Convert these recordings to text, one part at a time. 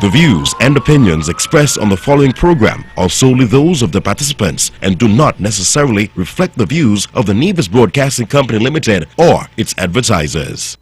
The views and opinions expressed on the following program are solely those of the participants and do not necessarily reflect the views of the Nevis Broadcasting Company Limited or its advertisers.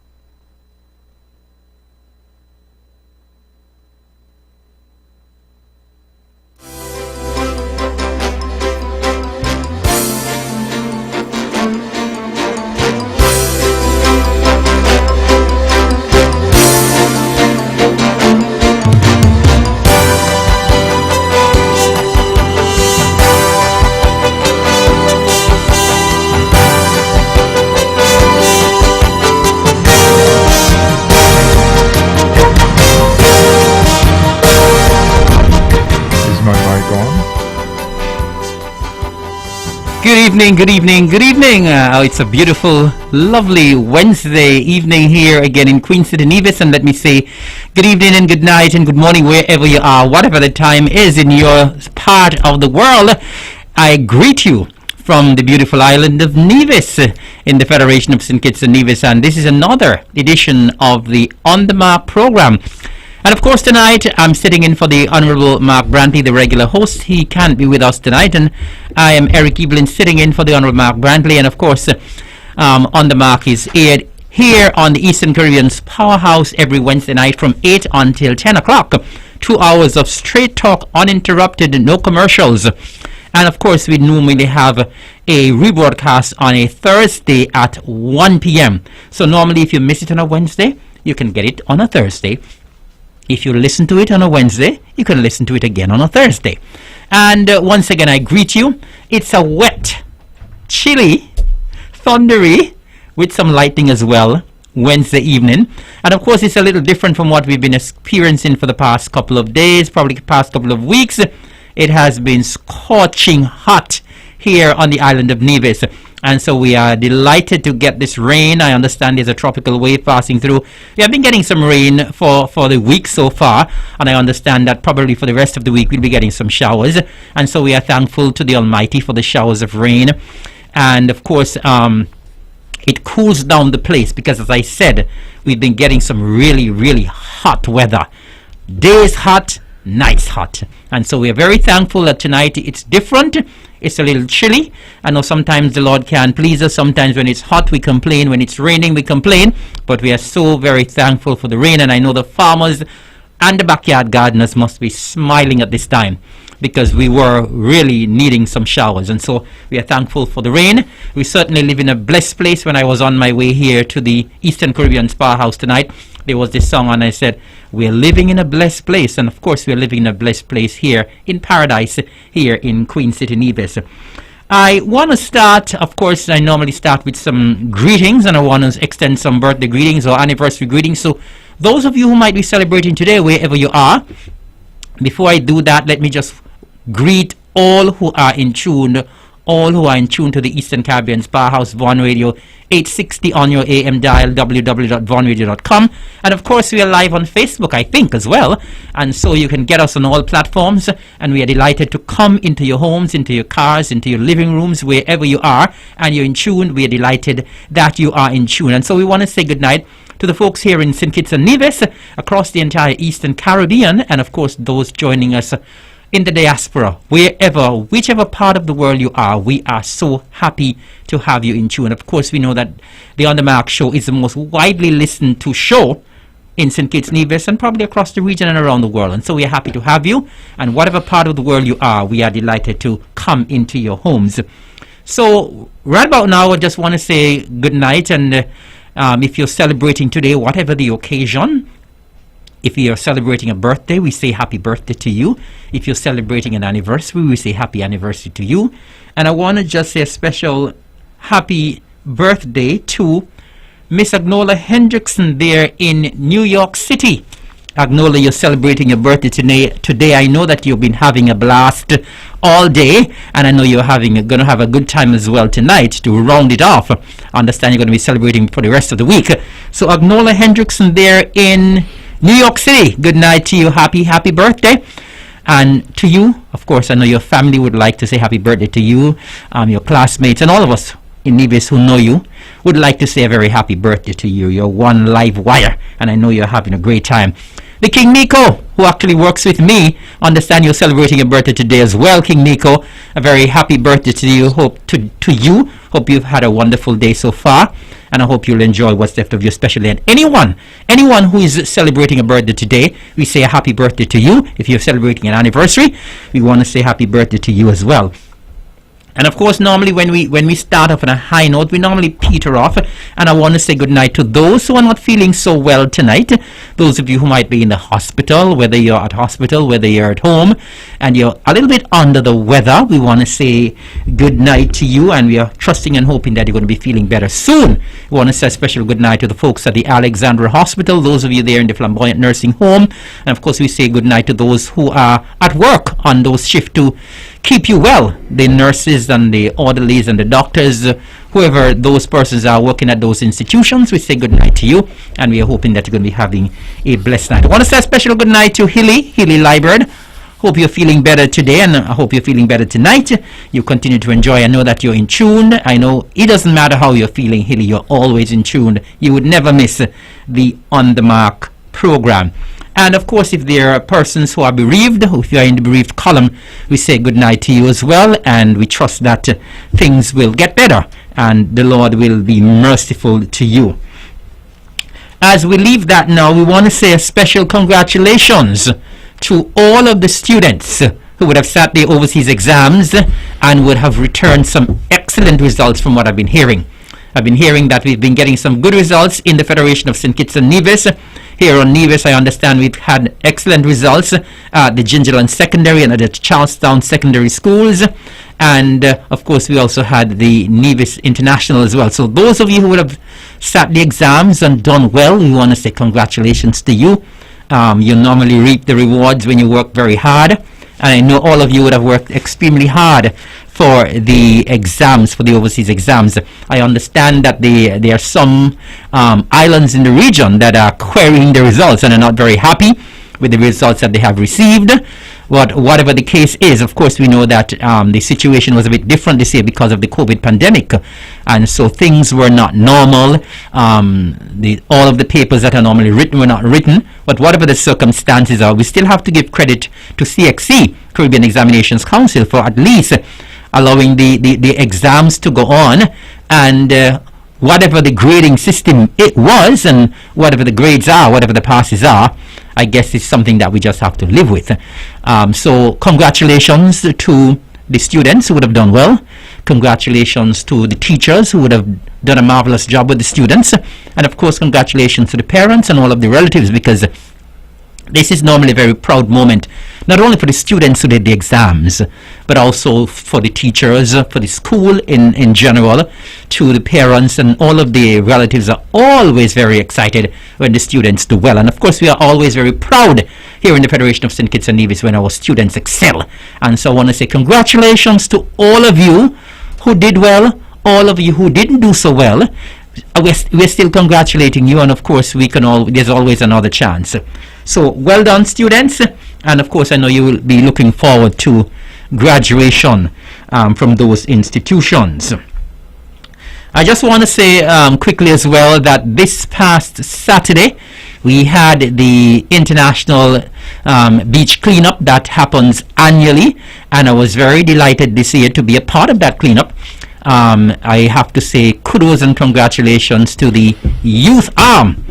Good evening. It's a beautiful, lovely Wednesday evening here again in Queen City, Nevis. And let me say good evening and good night and good morning wherever you are, whatever the time is in your part of the world. I greet you from the beautiful island of Nevis in the Federation of St. Kitts and Nevis. And this is another edition of the On The Mark program. And of course tonight I'm sitting in for the Honorable Mark Brantley, the regular host. He can't be with us tonight, and I am Eric Evelyn sitting in for the Honorable Mark Brantley. And of course On The Mark is aired here on the Eastern Caribbean's Powerhouse every Wednesday night from 8 until 10 o'clock. 2 hours of straight talk, uninterrupted, no commercials. And of course we normally have a rebroadcast on a Thursday at 1 p.m. So normally if you miss it on a Wednesday, you can get it on a Thursday. If you listen to it on a Wednesday, you can listen to it again on a Thursday. And once again, I greet you. It's a wet, chilly, thundery, with some lightning as well, Wednesday evening. And of course, it's a little different from what we've been experiencing for the past couple of days, probably past couple of weeks. It has been scorching hot here on the island of Nevis. And so we are delighted to get this rain. I understand there's a tropical wave passing through. We have been getting some rain for the week so far, and I understand that probably for the rest of the week we'll be getting some showers. And so we are thankful to the Almighty for the showers of rain. And of course, it cools down the place because, as I said, we've been getting some really, really hot weather. Days hot, nights hot. And so we are very thankful that tonight it's different. It's a little chilly. I know sometimes the Lord can please us. Sometimes when it's hot, we complain. When it's raining, we complain. But we are so very thankful for the rain. And I know the farmers and the backyard gardeners must be smiling at this time because we were really needing some showers. And so we are thankful for the rain. We certainly live in a blessed place. When I was on my way here to the Eastern Caribbean Spa House tonight, there was this song and I said, we're living in a blessed place. And of course we're living in a blessed place here in paradise here in Queen City, Nevis. I want to start, of course I normally start with some greetings, and I want to extend some birthday greetings or anniversary greetings. So those of you who might be celebrating today wherever you are, before I do that, let me just greet all who are in tune to the Eastern Caribbean's Powerhouse Vaughan Radio 860 on your AM dial, www.vaughanradio.com. And of course we are live on Facebook, I think, as well, and so you can get us on all platforms. And we are delighted to come into your homes, into your cars, into your living rooms, wherever you are and you're in tune. We are delighted that you are in tune. And so we want to say good night to the folks here in St. Kitts and Nevis, across the entire Eastern Caribbean, and of course those joining us in the diaspora, whichever part of the world you are. We are so happy to have you in tune. Of course, we know that the On The Mark show is the most widely listened to show in St. Kitts, Nevis, and probably across the region and around the world. And so we are happy to have you. And whatever part of the world you are, we are delighted to come into your homes. So right about now, I just want to say good night. And if you're celebrating today, whatever the occasion, if you're celebrating a birthday, we say happy birthday to you. If you're celebrating an anniversary, we say happy anniversary to you. And I want to just say a special happy birthday to Miss Agnola Hendrickson there in New York City. Agnola, you're celebrating your birthday today. I know that you've been having a blast all day, and I know you're going to have a good time as well tonight to round it off. I understand you're going to be celebrating for the rest of the week. So Agnola Hendrickson there in New York City, good night to you. Happy birthday. And to you, of course, I know your family would like to say happy birthday to you. Your classmates and all of us in Nevis who know you would like to say a very happy birthday to you. You're one live wire, and I know you're having a great time. The King Nico, who actually works with me, understand you're celebrating your birthday today as well. King Nico, a very happy birthday to you. Hope you've had a wonderful day so far, and I hope you'll enjoy what's left of you, especially. And anyone who is celebrating a birthday today, we say a happy birthday to you. If you're celebrating an anniversary, we want to say happy birthday to you as well. And of course, normally when we start off on a high note, we normally peter off. And I want to say good night to those who are not feeling so well tonight. Those of you who might be in the hospital, whether you're at hospital, whether you're at home, and you're a little bit under the weather, we want to say good night to you. And we are trusting and hoping that you're going to be feeling better soon. We want to say a special good night to the folks at the Alexandra Hospital, those of you there in the Flamboyant Nursing Home. And of course, we say good night to those who are at work on those shifts to keep you well, the nurses and the orderlies and the doctors, whoever those persons are working at those institutions. We say good night to you, and we are hoping that you're going to be having a blessed night. I want to say a special good night to Hilly Librard. Hope you're feeling better today, and I hope you're feeling better tonight. You continue to enjoy. I know that you're in tune. I know it doesn't matter how you're feeling, Hilly, you're always in tune. You would never miss the On The Mark program. And of course, if there are persons who are bereaved, if you are in the bereaved column, we say good night to you as well, and we trust that things will get better and the Lord will be merciful to you. As we leave that now, we want to say a special congratulations to all of the students who would have sat the overseas exams and would have returned some excellent results from what I've been hearing. I've been hearing that we've been getting some good results in the Federation of St. Kitts and Nevis. Here on Nevis, I understand we've had excellent results at the Gingerland Secondary and at the Charlestown Secondary Schools. And, of course, we also had the Nevis International as well. So those of you who would have sat the exams and done well, we want to say congratulations to you. You normally reap the rewards when you work very hard. And I know all of you would have worked extremely hard for the exams, for the overseas exams. I understand that there are some islands in the region that are querying the results and are not very happy with the results that they have received. But whatever the case is, of course, we know that the situation was a bit different this year because of the COVID pandemic. And so things were not normal. All of the papers that are normally written were not written. But whatever the circumstances are, we still have to give credit to CXC, Caribbean Examinations Council, for at least allowing the exams to go on, and whatever the grading system it was, and whatever the grades are, whatever the passes are, I guess it's something that we just have to live with. So congratulations to the students who would have done well. Congratulations to the teachers who would have done a marvelous job with the students. And of course, congratulations to the parents and all of the relatives, because this is normally a very proud moment, not only for the students who did the exams, but also for the teachers, for the school in general, to the parents, and all of the relatives are always very excited when the students do well. And of course, we are always very proud here in the Federation of St. Kitts and Nevis when our students excel. And so I want to say congratulations to all of you who did well, all of you who didn't do so well. We're still congratulating you, and of course there's always another chance. So well done, students, and of course I know you will be looking forward to graduation from those institutions. I just want to say quickly as well that this past Saturday we had the International Beach Cleanup that happens annually, and I was very delighted this year to be a part of that cleanup. I have to say kudos and congratulations to the youth arm.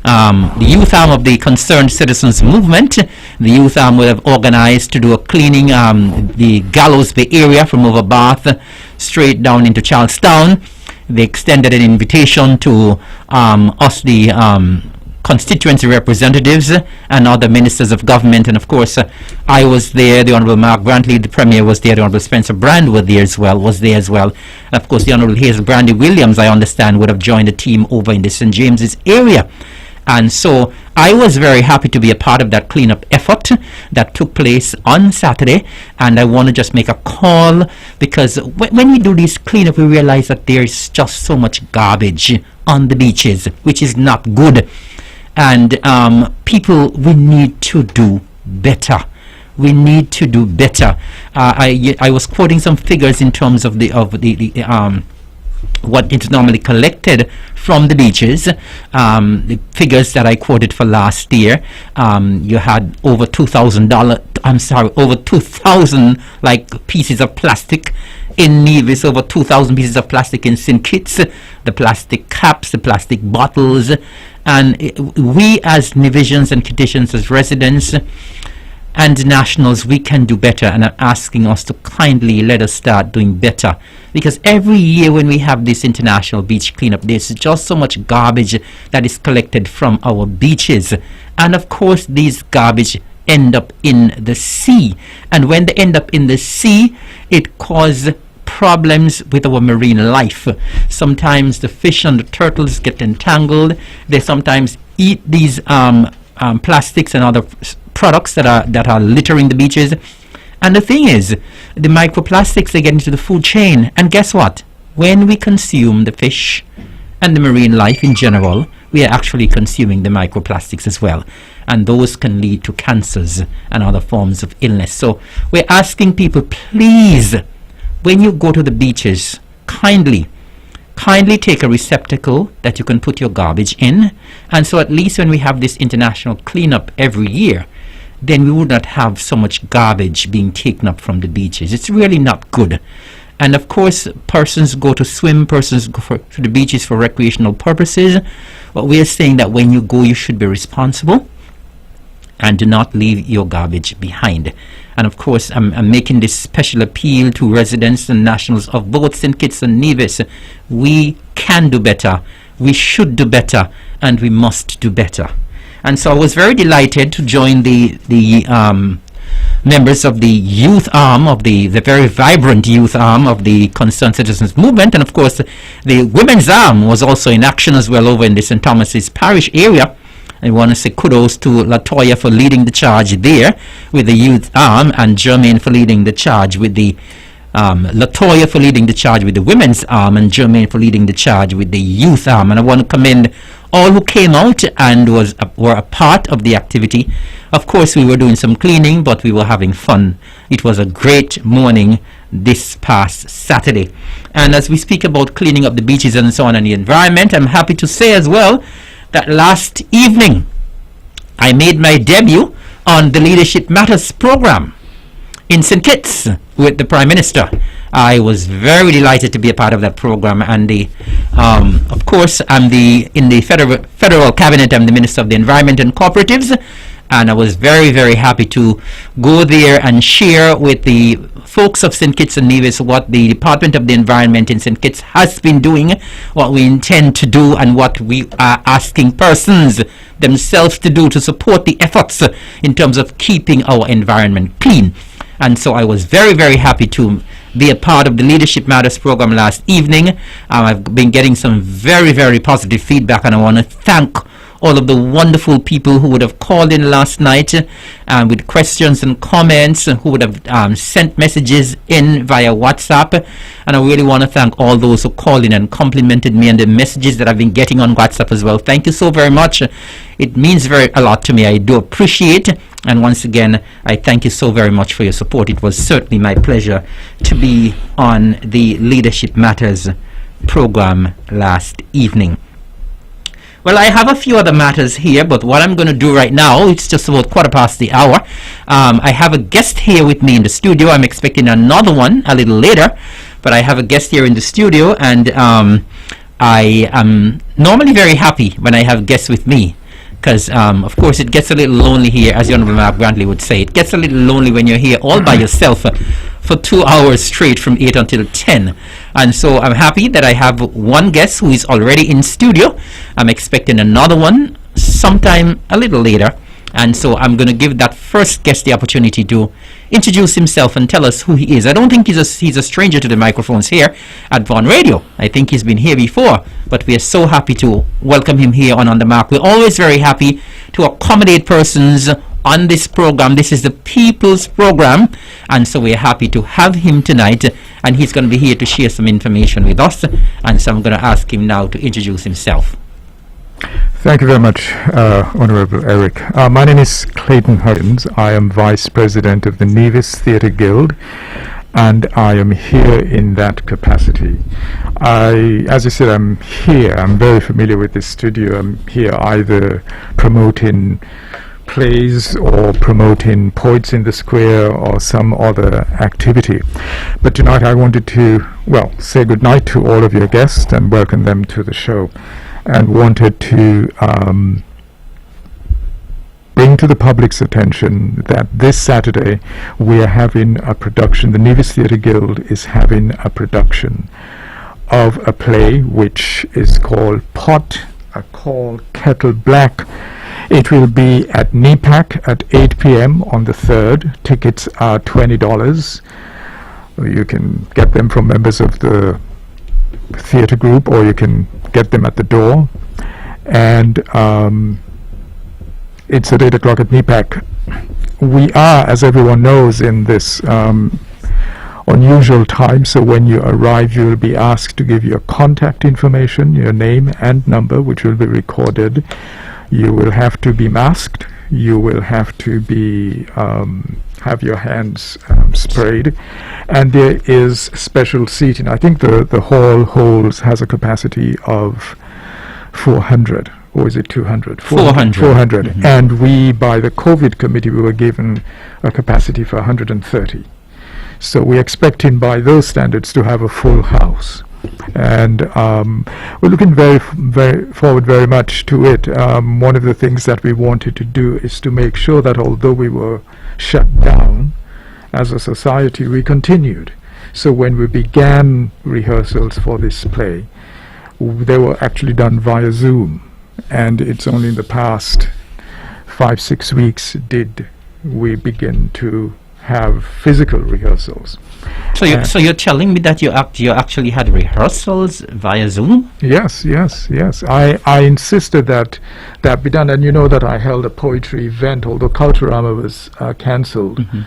The youth arm of the Concerned Citizens Movement. The youth arm would have organized to do a cleaning the Gallows Bay area from over Bath straight down into Charlestown. They extended an invitation to us, the constituency representatives and other ministers of government, and of course I was there, the Honourable Mark Brantley, the Premier was there, the Honourable Spencer Brand was there as well, and of course the Honourable Hazel Brandy Williams, I understand, would have joined the team over in the St. James's area. And so I was very happy to be a part of that cleanup effort that took place on Saturday. And I want to just make a call, because when we do this cleanup, we realize that there's just so much garbage on the beaches, which is not good. And people, we need to do better. We need to do better. I was quoting some figures in terms of the what is normally collected from the beaches. The figures that I quoted for last year, you had over over 2,000 like pieces of plastic in Nevis, over 2,000 pieces of plastic in St. Kitts, the plastic caps, the plastic bottles, and we as Nevisians and Kittitians, as residents and nationals, we can do better, and I'm asking us to kindly let us start doing better, because every year when we have this International Beach Cleanup, there's just so much garbage that is collected from our beaches, and of course these garbage end up in the sea, and when they end up in the sea, it causes problems with our marine life. Sometimes the fish and the turtles get entangled. They sometimes eat these plastics and other products that are littering the beaches. And the thing is, the microplastics, they get into the food chain, and guess what? When we consume the fish and the marine life in general, we are actually consuming the microplastics as well, and those can lead to cancers and other forms of illness. So we're asking people, please, when you go to the beaches, kindly take a receptacle that you can put your garbage in, and so at least when we have this international cleanup every year, then we would not have so much garbage being taken up from the beaches. It's really not good. And of course, persons go to swim, persons go to the beaches for recreational purposes. But we are saying that when you go, you should be responsible and do not leave your garbage behind. And of course, I'm making this special appeal to residents and nationals of both St. Kitts and Nevis. We can do better, we should do better, and we must do better. And so I was very delighted to join the members of the youth arm of the very vibrant youth arm of the Concerned Citizens Movement, and of course the women's arm was also in action as well over in the St. Thomas's Parish area. I want to say kudos to Latoya for leading the charge there with the youth arm, and Jermaine for leading the charge with the Latoya for leading the charge with the women's arm, and Jermaine for leading the charge with the youth arm. And I want to commend all who came out and were a part of the activity. Of course, we were doing some cleaning, but we were having fun. It was a great morning this past Saturday. And as we speak about cleaning up the beaches and so on and the environment, I'm happy to say as well that last evening I made my debut on the Leadership Matters program in St. Kitts with the Prime Minister. I was very delighted to be a part of that program, and of course I'm in the federal cabinet. I'm the Minister of the Environment and Cooperatives, and I was very, very happy to go there and share with the folks of St. Kitts and Nevis what the Department of the Environment in St. Kitts has been doing, what we intend to do, and what we are asking persons themselves to do to support the efforts in terms of keeping our environment clean. And so I was very, very happy to be a part of the Leadership Matters program last evening. I've been getting some very, very positive feedback, and I want to thank all of the wonderful people who would have called in last night with questions and comments, who would have sent messages in via WhatsApp. And I really want to thank all those who called in and complimented me and the messages that I've been getting on WhatsApp as well. Thank you so very much. It means a lot to me. I do appreciate it. And once again, I thank you so very much for your support. It was certainly my pleasure to be on the Leadership Matters program last evening. Well, I have a few other matters here, but what I'm going to do right now, it's just about 1:15. I have a guest here with me in the studio. I'm expecting another one a little later, but I have a guest here in the studio, and I am normally very happy when I have guests with me, because of course it gets a little lonely here, as the Honorable Mark Grantley would say. It gets a little lonely when you're here all by yourself for 2 hours straight from 8 until 10. And so I'm happy that I have one guest who is already in studio. I'm expecting another one sometime a little later. And so I'm going to give that first guest the opportunity to introduce himself and tell us who he is. I don't think he's a stranger to the microphones here at Vaughan Radio. I think he's been here before, but we are so happy to welcome him here on The Mark. We're always very happy to accommodate persons on this program. This is the People's Program, and so we're happy to have him tonight, and he's going to be here to share some information with us. And so I'm going to ask him now to introduce himself. Thank you very much, Honorable Eric. My name is Clayton Huggins. I am Vice President of the Nevis Theatre Guild, and I am here in that capacity. As I said, I'm here. I'm very familiar with this studio. I'm here either promoting plays or promoting Poets in the Square or some other activity. But tonight I wanted to, well, say good night to all of your guests and welcome them to the show, and wanted to bring to the public's attention that this Saturday we are having a production. The Nevis Theatre Guild is having a production of a play which is called Pot a Call Kettle Black. It will be at NEPAC at 8 p.m. on the 3rd. Tickets are $20. You can get them from members of the theatre group, or you can get them at the door. And it's at 8 o'clock at NEPAC. We are, as everyone knows, in this unusual time, so when you arrive you will be asked to give your contact information, your name and number, which will be recorded. You will have to be masked. You will have to be have your hands sprayed, and there is special seating. I think the hall has a capacity of 400, or is it 200? 400. 400. Mhm. And we, by the COVID committee, we were given a capacity for 130. So we're expecting by those standards to have a full house. And we're looking very forward very much to it. One of the things that we wanted to do is to make sure that although we were shut down as a society, we continued. So when we began rehearsals for this play, they were actually done via Zoom, and it's only in the past 5-6 weeks did we begin to have physical rehearsals. So you're telling me that you actually had rehearsals via Zoom? Yes. I insisted that be done, and you know that I held a poetry event, although Culturama was cancelled. Mm-hmm.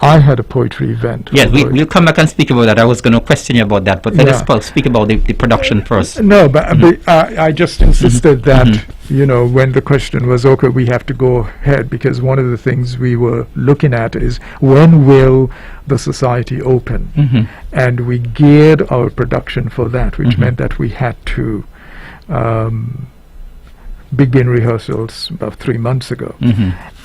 I had a poetry event. Yeah, we'll come back and speak about that. I was going to question you about that, but let us speak about the production first. No, but I just insisted that, you know, when the question was, okay, we have to go ahead, because one of the things we were looking at is when will the society open? And we geared our production for that, which meant that we had to begin rehearsals about 3 months ago.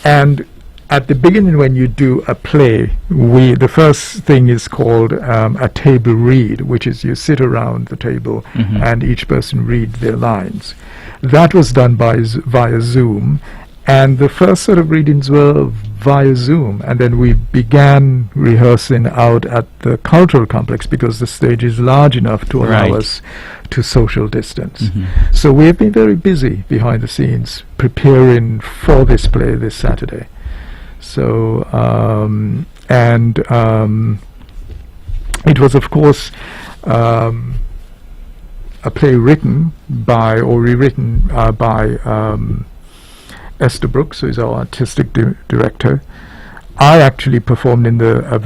And at the beginning, when you do a play, the first thing is called a table read, which is you sit around the table and each person read their lines. That was done via Zoom, and the first set of readings were via Zoom, and then we began rehearsing out at the cultural complex because the stage is large enough to allow us to social distance. So we have been very busy behind the scenes preparing for this play this Saturday. So, it was, of course, a play written by, or rewritten by Esther Brooks, who is our artistic director. I actually performed in a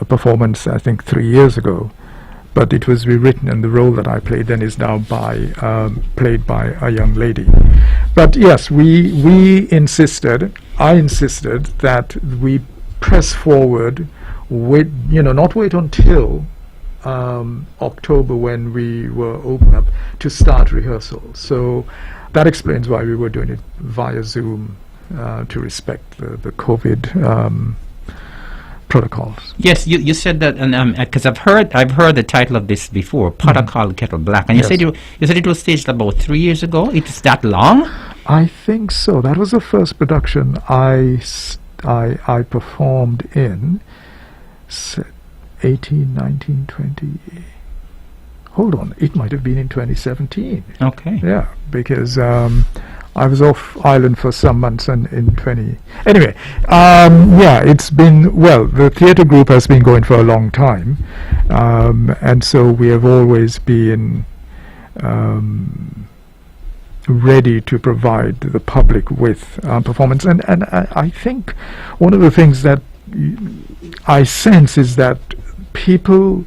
performance, I think, 3 years ago, but it was rewritten, and the role that I played then is now played by a young lady. But yes, I insisted that we press forward with, not wait until October when we were open up to start rehearsals. So that explains why we were doing it via Zoom to respect the COVID protocols. Yes, you said that, and because I've heard the title of this before, Pot a Call Kettle Black, and you said it was staged about 3 years ago. It's that long? I think so. That was the first production I performed in 18, 19, 20. Hold on, it might have been in 2017. Okay. Yeah, because I was off island for some months, and in 20. Anyway, it's been, well, the theatre group has been going for a long time, and so we have always been ready to provide the public with performance. And I think one of the things that I sense is that people,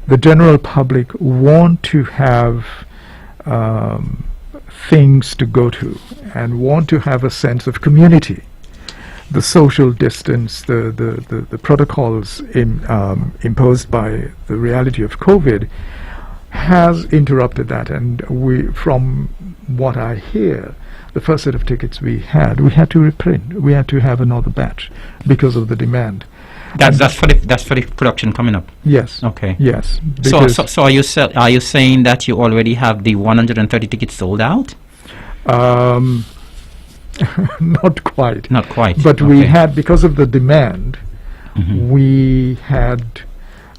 the general public, want to have things to go to and want to have a sense of community. the social distance, the protocols imposed by the reality of COVID has interrupted that. And from what I hear, the first set of tickets we had to reprint. We had to have another batch because of the demand. That's for the production coming up. Yes. Okay. Yes. So are you saying that you already have the 130 tickets sold out? Not quite. Not quite. But we had, because of the demand, Mm-hmm. we had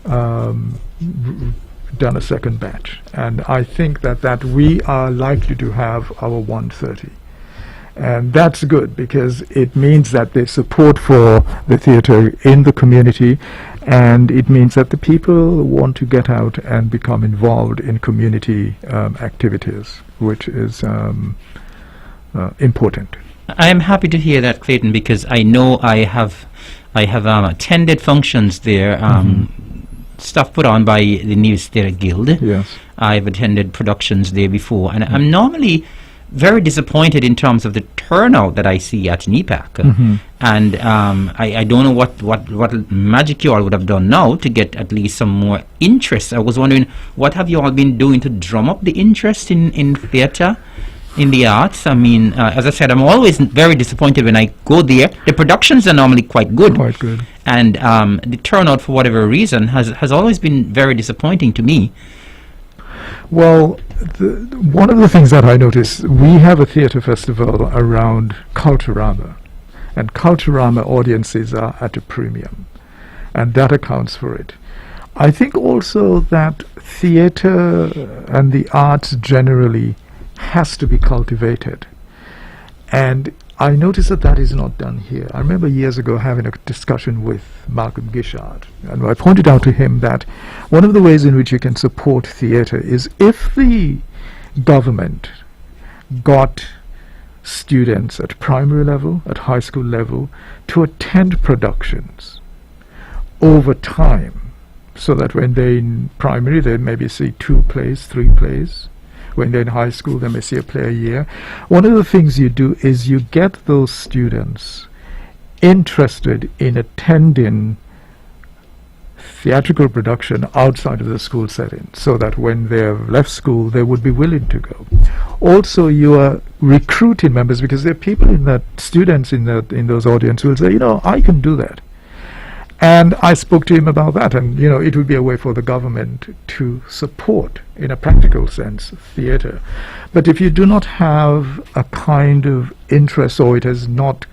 done a second batch, and I think that we are likely to have our 130. And that's good, because it means that there's support for the theatre in the community, and it means that the people want to get out and become involved in community activities, which is important. I am happy to hear that, Clayton, because I know I have attended functions there, stuff put on by the Nevis Theatre Guild. Yes. I've attended productions there before, and I'm normally very disappointed in terms of the turnout that I see at NEPAC. And I don't know what magic you all would have done now to get at least some more interest. I was wondering, what have you all been doing to drum up the interest in theatre, in the arts? I mean, as I said, I'm always very disappointed when I go there. The productions are normally quite good. Quite good. And the turnout, for whatever reason, has always been very disappointing to me. Well, one of the things that I noticed, we have a theatre festival around Culturama, and Culturama audiences are at a premium, and that accounts for it. I think also that theatre and the arts generally has to be cultivated, and I noticed that is not done here. I remember years ago having a discussion with Malcolm Gishard, and I pointed out to him that one of the ways in which you can support theatre is if the government got students at primary level, at high school level, to attend productions over time, so that when they're in primary they maybe see 2 plays, 3 plays. When they're in high school, they may see a play a year. One of the things you do is you get those students interested in attending theatrical production outside of the school setting, so that when they have left school, they would be willing to go. Also, you are recruiting members, because there are people students in those audiences who will say, you know, I can do that. And I spoke to him about that, and you know, it would be a way for the government to support, in a practical sense, theatre. But if you do not have a kind of interest, or it has not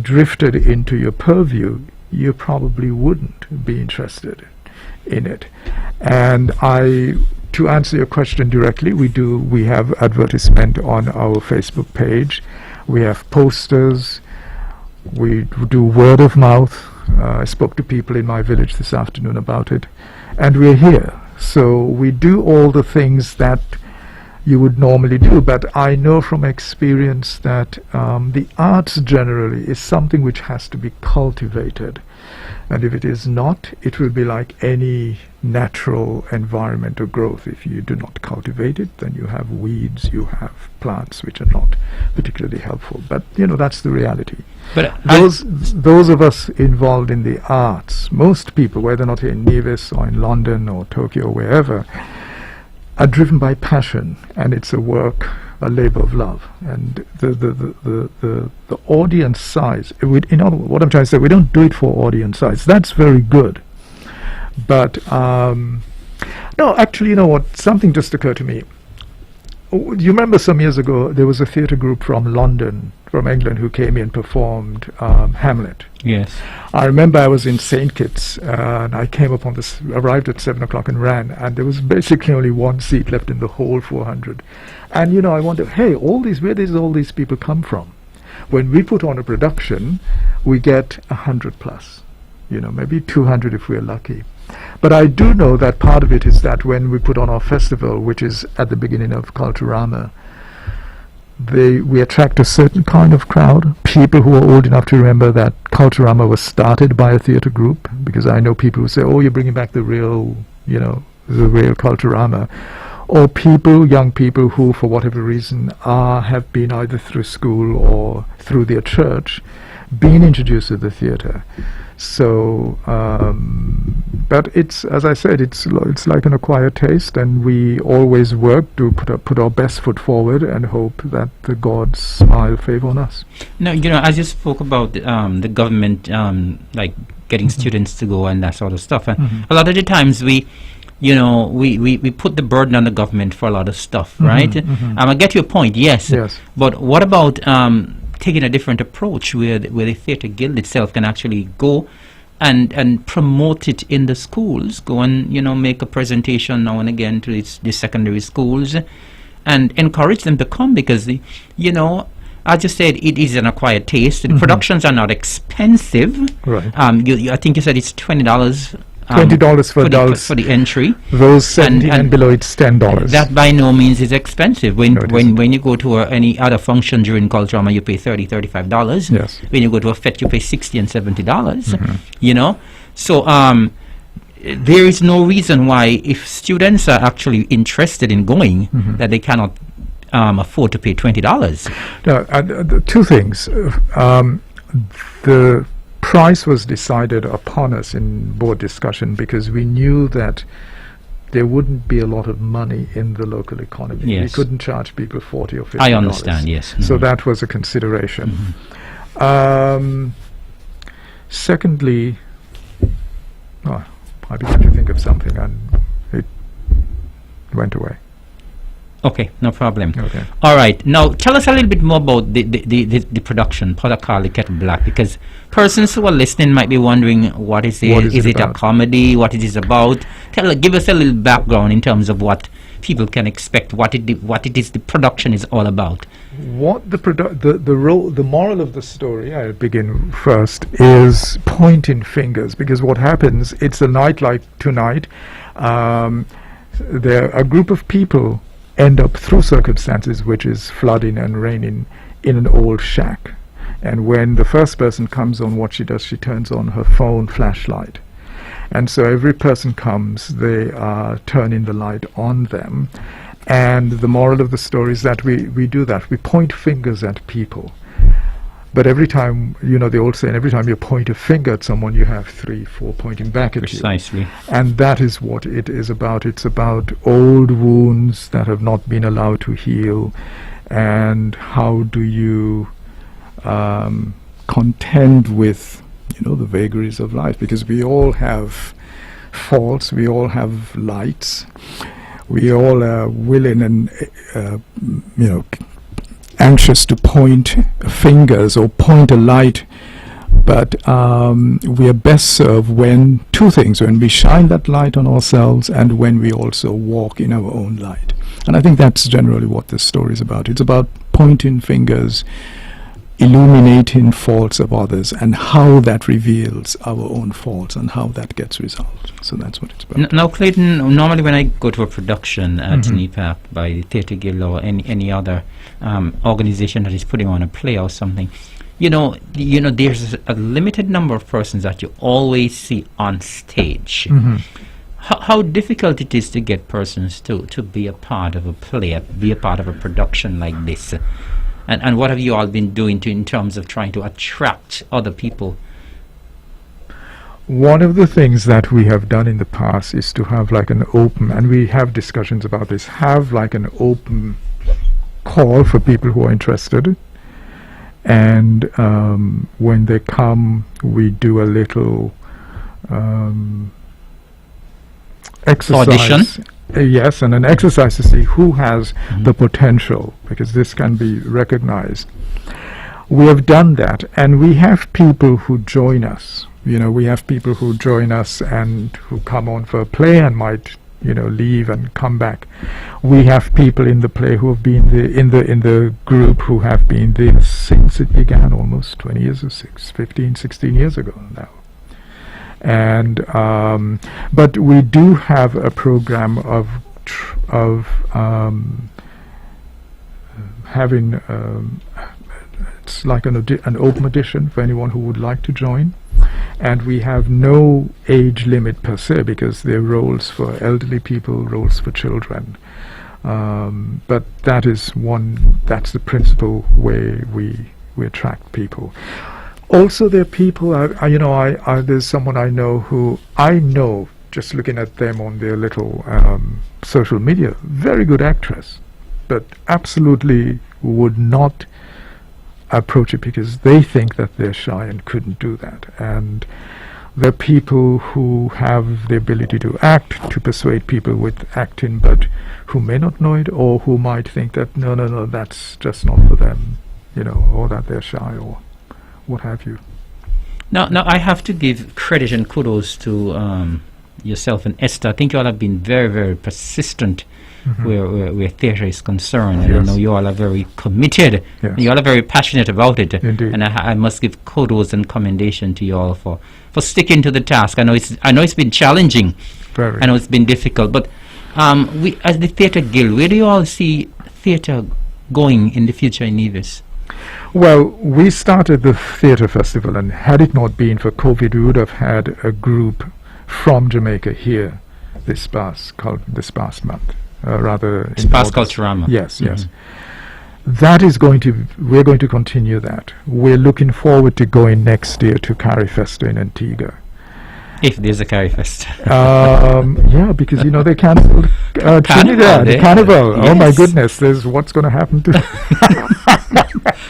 drifted into your purview, you probably wouldn't be interested in it. And to answer your question directly, we have advertisement on our Facebook page. We have posters. We do word of mouth. I spoke to people in my village this afternoon about it, and we're here. So we do all the things that you would normally do, but I know from experience that the arts generally is something which has to be cultivated, and if it is not, it will be like any natural environmental growth. If you do not cultivate it, then you have weeds, you have plants which are not particularly helpful. But you know, that's the reality. But those of us involved in the arts, most people, whether not in Nevis or in London or Tokyo or wherever, are driven by passion, and it's a work, a labor of love. And the audience size, in other words, what I'm trying to say, we don't do it for audience size. That's very good. But no, actually, you know what? Something just occurred to me. You remember some years ago there was a theatre group from London, from England, who came in and performed Hamlet. yes. I remember I was in St. Kitts, and I came upon this, arrived at 7 o'clock and ran, and there was basically only 1 seat left in the whole 400. And you know, I wondered, hey, where does all these people come from? When we put on a production, we get 100 plus, you know, maybe 200 if we're lucky. But I do know that part of it is that when we put on our festival, which is at the beginning of Culturama, we attract a certain kind of crowd, people who are old enough to remember that Culturama was started by a theatre group, because I know people who say, oh, you're bringing back the real, you know, the real Culturama. Or people, young people who, for whatever reason, have been either through school or through their church, been introduced to the theatre. So, but it's, as I said, it's like an acquired taste, and we always work to put our best foot forward and hope that the gods smile favor on us. Now, as you spoke about the government, like getting students to go and that sort of stuff, and a lot of the times we put the burden on the government for a lot of stuff, right? I get your point, yes. But what about taking a different approach where the Theatre Guild itself can actually go and promote it in the schools, go and make a presentation now and again to the secondary schools and encourage them to come, because as you said, it is an acquired taste. The productions are not expensive. Right. I think you said it's $20. $20 for adults. For the entry. Those 17 and below, it's $10. That by no means is expensive. When you go to any other function during Culturama, you pay $30, $35. Yes. When you go to a fete, you pay $60 and $70. So there is no reason why, if students are actually interested in going, that they cannot afford to pay $20. Now, two things. The price was decided upon us in board discussion because we knew that there wouldn't be a lot of money in the local economy. Yes. We couldn't charge people $40 or $50. I understand, yes. So that was a consideration. Secondly, I began to think of something and it went away. Okay, no problem. Okay. All right. Now, tell us a little bit more about the production, Pot of Carly Kettle Black, because persons who are listening might be wondering, what is it? Is it a comedy? What it is about? Give us a little background in terms of what people can expect, what it is the production is all about. What the moral of the story, I'll begin first, is pointing fingers, because what happens, it's a night like tonight. There a group of people end up, through circumstances which is flooding and raining, in an old shack, and when the first person comes on, what she does, she turns on her phone flashlight, and so every person comes, they are turning the light on them, and the moral of the story is that we do that, we point fingers at people, but every time, the old saying, every time you point a finger at someone, you have 3, 4 pointing back at you. Precisely. And that is what it is about. It's about old wounds that have not been allowed to heal, and how do you contend with, the vagaries of life, because we all have faults, we all have lights, we all are willing and, anxious to point fingers or point a light, but we are best served when two things, when we shine that light on ourselves and when we also walk in our own light. And I think that's generally what this story is about. It's about pointing fingers, illuminating faults of others, and how that reveals our own faults and how that gets resolved. So that's what it's about. Now, Clayton, normally when I go to a production at NEPAC by the Theatre Guild or any other organization that is putting on a play or something, there's a limited number of persons that you always see on stage. How difficult it is to get persons to be a part of a play, be a part of a production like this. And what have you all been doing in terms of trying to attract other people? One of the things that we have done in the past is to have like an open, and we have discussions about this, have like an open call for people who are interested. And when they come, we do a little exercise. Audition? Yes, and an exercise to see who has the potential, because this can be recognized. We have done that, and we have people who join us. We have people who join us and who come on for a play and might, leave and come back. We have people in the play who have been in the group who have been there since it began, almost 20 years or 16 years ago now. And but we do have a program of having it's like an open audition for anyone who would like to join, and we have no age limit per se, because there are roles for elderly people, roles for children, but that's the principal way we attract people. Also, there are people, there's someone I know who I know, just looking at them on their little social media, very good actress, but absolutely would not approach it because they think that they're shy and couldn't do that. And there are people who have the ability to act, to persuade people with acting, but who may not know it, or who might think that no, that's just not for them, or that they're shy, or what have you. Now, I have to give credit and kudos to yourself and Esther. I think you all have been very, very persistent where theatre is concerned. And I know you all are very committed. Yes. You all are very passionate about it. Indeed. And I must give kudos and commendation to you all for sticking to the task. I know it's been challenging. Very. I know it's been difficult. But we, as the Theatre Guild, where do you all see theatre going in the future in Nevis? Well, we started the theatre festival, and had it not been for COVID, we would have had a group from Jamaica here this past month, rather. It's past Culturama. Yes. That is we're going to continue that. We're looking forward to going next year to Carifesta in Antigua. If there's a Carifest. Yeah, because they cancelled Trinidad, the Carnival. Yes. Oh my goodness, there's what's going to happen to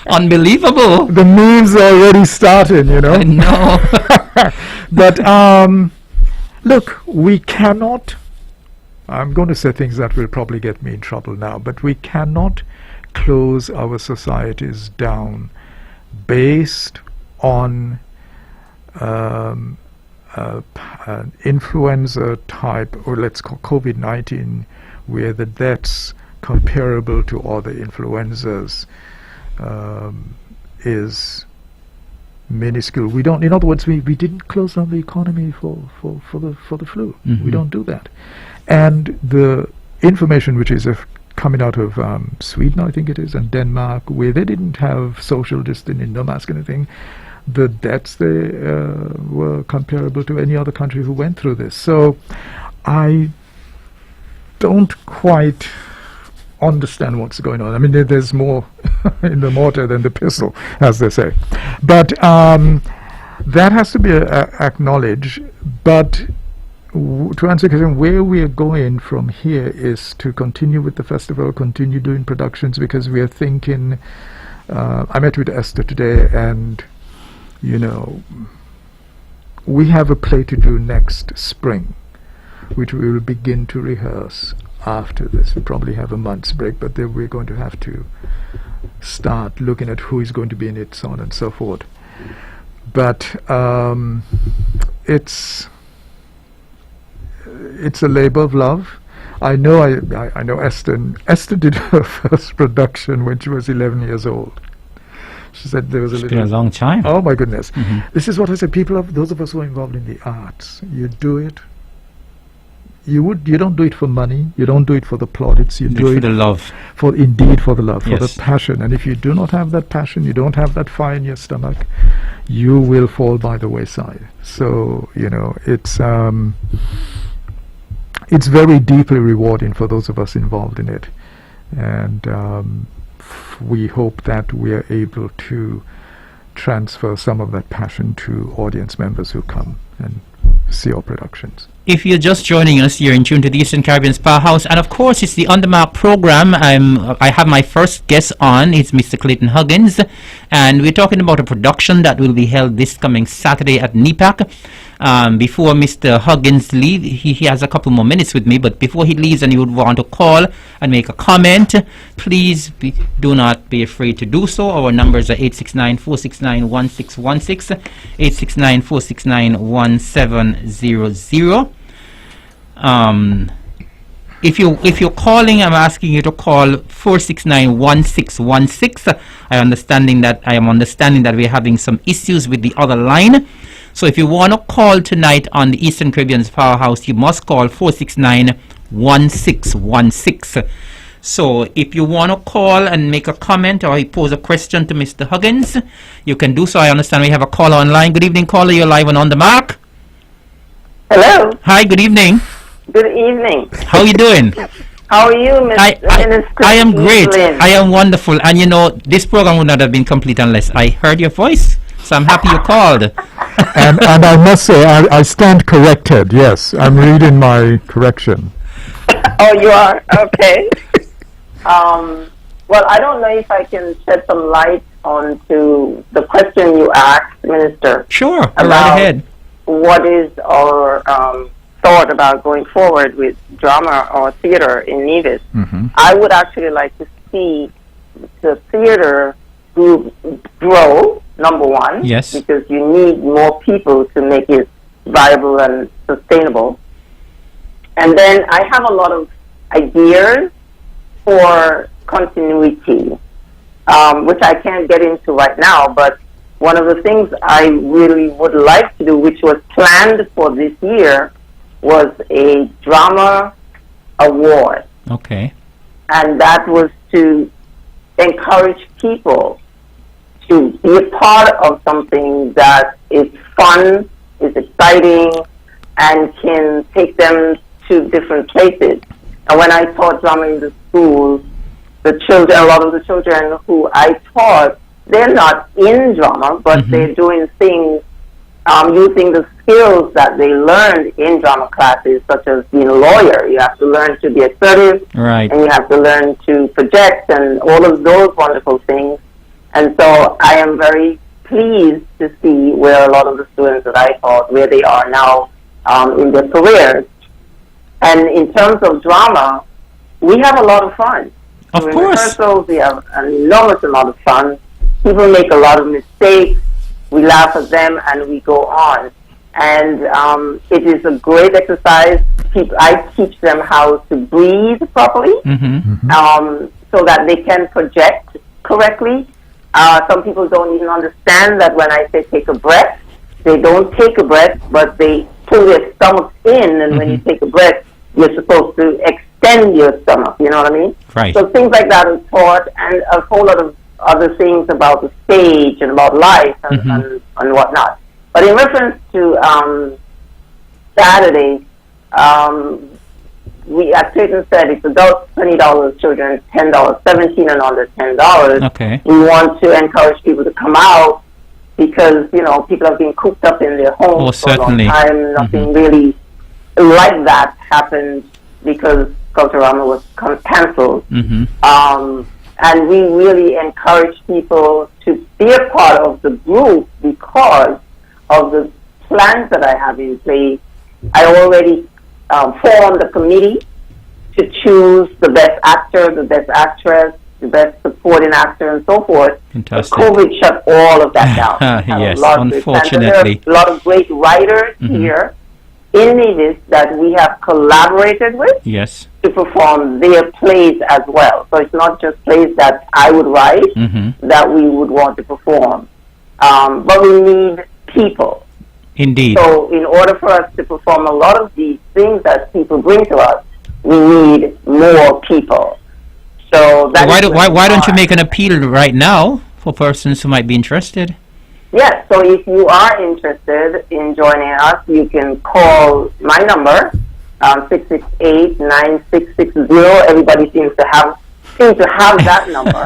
Unbelievable. the memes are already starting, I know. But look, we cannot, I'm going to say things that will probably get me in trouble now, but we cannot close our societies down based on an influenza type, or let's call COVID-19, where the deaths comparable to other influenzas is minuscule. We don't, in other words, we didn't close down the economy for the flu. We don't do that. And the information which is coming out of Sweden, I think it is, and Denmark, where they didn't have social distancing, no mask, anything, the deaths were comparable to any other country who went through this. So I don't quite understand what's going on. I mean, there's more in the mortar than the pistol, as they say. But that has to be acknowledged. But to answer the question, where we are going from here is to continue with the festival, continue doing productions, because we are thinking, I met with Esther today, and we have a play to do next spring, which we will begin to rehearse after this. We'll probably have a month's break, but then we're going to have to start looking at who is going to be in it, so on and so forth. But it's a labor of love. I know I know Esther. Esther did her first production when she was 11 years old. She said there was It's been a long time. Oh my goodness. This is what I said. Those of us who are involved in the arts, you do it. You don't do it for money. You don't do it for the plaudits. You do it for the love. For the love, for Yes. the passion. And if you do not have that passion, you don't have that fire in your stomach, you will fall by the wayside. So it's very deeply rewarding for those of us involved in it, and we hope that we are able to transfer some of that passion to audience members who come and see our productions. If you're just joining us, you're in tune to the Eastern Caribbean's Powerhouse, and of course it's the On The Mark program. I have my first guest on. It's Mr. Clayton Huggins, and we're talking about a production that will be held this coming Saturday at NEPAC. Before Mr. Huggins leaves, he has a couple more minutes with me, but before he leaves and you would want to call and make a comment, please do not be afraid to do so. Our numbers are 869-469-1616, 869-469-1700. If you're calling, I'm asking you to call 469-1616. I am understanding that we're having some issues with the other line. So if you want to call tonight on the Eastern Caribbean's Powerhouse, you must call 469-1616. So if you want to call and make a comment or pose a question to Mr. Huggins, you can do so. I understand we have a caller online. Good evening, caller. You're live on The Mark. Hello. Hi, good evening. Good evening. How are you doing? How are you, Minister? I am great. Evelyn? I am wonderful. And this program would not have been complete unless I heard your voice. So I'm happy you called. And I must say, I stand corrected. Yes, I'm reading my correction. Oh, you are? Okay. Well, I don't know if I can shed some light onto the question you asked, Minister. Sure, go about right ahead. What is our thought about going forward with drama or theater in Nevis? Mm-hmm. I would actually like to see the theater group grow, number one. Yes. Because you need more people to make it viable and sustainable. And then I have a lot of ideas for continuity, which I can't get into right now, but one of the things I really would like to do, which was planned for this year, was a drama award. Okay. And that was to encourage people to be a part of something that is fun, is exciting, and can take them to different places. And when I taught drama in the schools, the children, a lot of the children who I taught, they're not in drama, but they're doing things using the skills that they learned in drama classes, such as being a lawyer. You have to learn to be assertive, Right. and you have to learn to project, and all of those wonderful things. And so I am very pleased to see where a lot of the students that I taught, where they are now in their careers. And in terms of drama, we have a lot of fun. Of In course. rehearsals, we have an enormous amount of fun. People make a lot of mistakes. We laugh at them and we go on. And it is a great exercise. I teach them how to breathe properly so that they can project correctly. Some people don't even understand that when I say take a breath, they don't take a breath, but they pull their stomachs in, and when you take a breath, you're supposed to extend your stomach, you know what I mean? Right. So things like that is taught, and a whole lot of other things about the stage and about life and whatnot. But in reference to Saturday, we, as Clayton said, it's adults $20, children $10, 17 and under $10. Okay. We want to encourage people to come out because, you know, people have been cooped up in their homes for a long certainly. time. Nothing really like that happened because Culturama was cancelled. And we really encourage people to be a part of the group because of the plans that I have in place. I already formed a committee to choose the best actor, the best actress, the best supporting actor, and so forth. Fantastic. But COVID shut all of that down. Yes, A lot of unfortunately. There are a lot of great writers here in Nevis that we have collaborated with Yes. to perform their plays as well. So it's not just plays that I would write that we would want to perform. But we need people. Indeed. So in order for us to perform a lot of these things that people bring to us, we need more people. So that Why don't you make an appeal right now for persons who might be interested? Yes, so if you are interested in joining us, you can call my number, 668-9660. Everybody seems to have that number.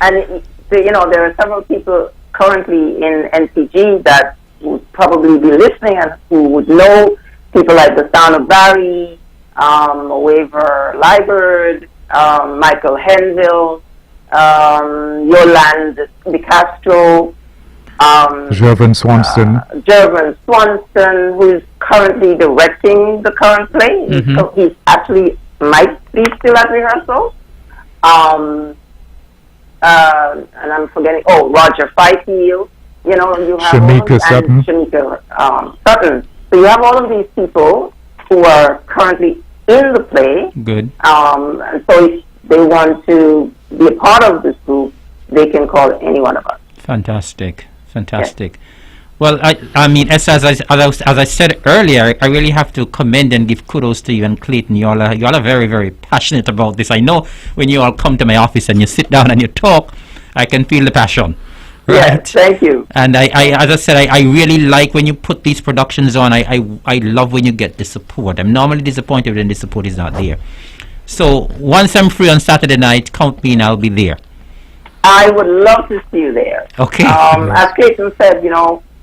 And, you know, there are several people currently in NCG that would probably be listening and who would know people like the Sound of Barry, Waver Liebert, Michael Henville, Yolande De Castro, Jervin Swanston. Jervin Swanston, who is currently directing the current play. He's actually might be still at rehearsal. And I'm forgetting. Oh, Roger Fifield. You know, you have Shamika Sutton. Shamika Sutton. So you have all of these people who are currently in the play. Good. And so if they want to be a part of this group, they can call any one of us. Fantastic. Well, I mean, as I said earlier, I really have to commend and give kudos to you and Clayton. You all are very, very passionate about this. I know when you all come to my office and you sit down and you talk, I can feel the passion. Right? Yes, thank you. And I as I said, I really like when you put these productions on. I love when you get the support. I'm normally disappointed when the support is not there. So once I'm free on Saturday night, count me in, I'll be there. I would love to see you there. Okay. As Clayton said,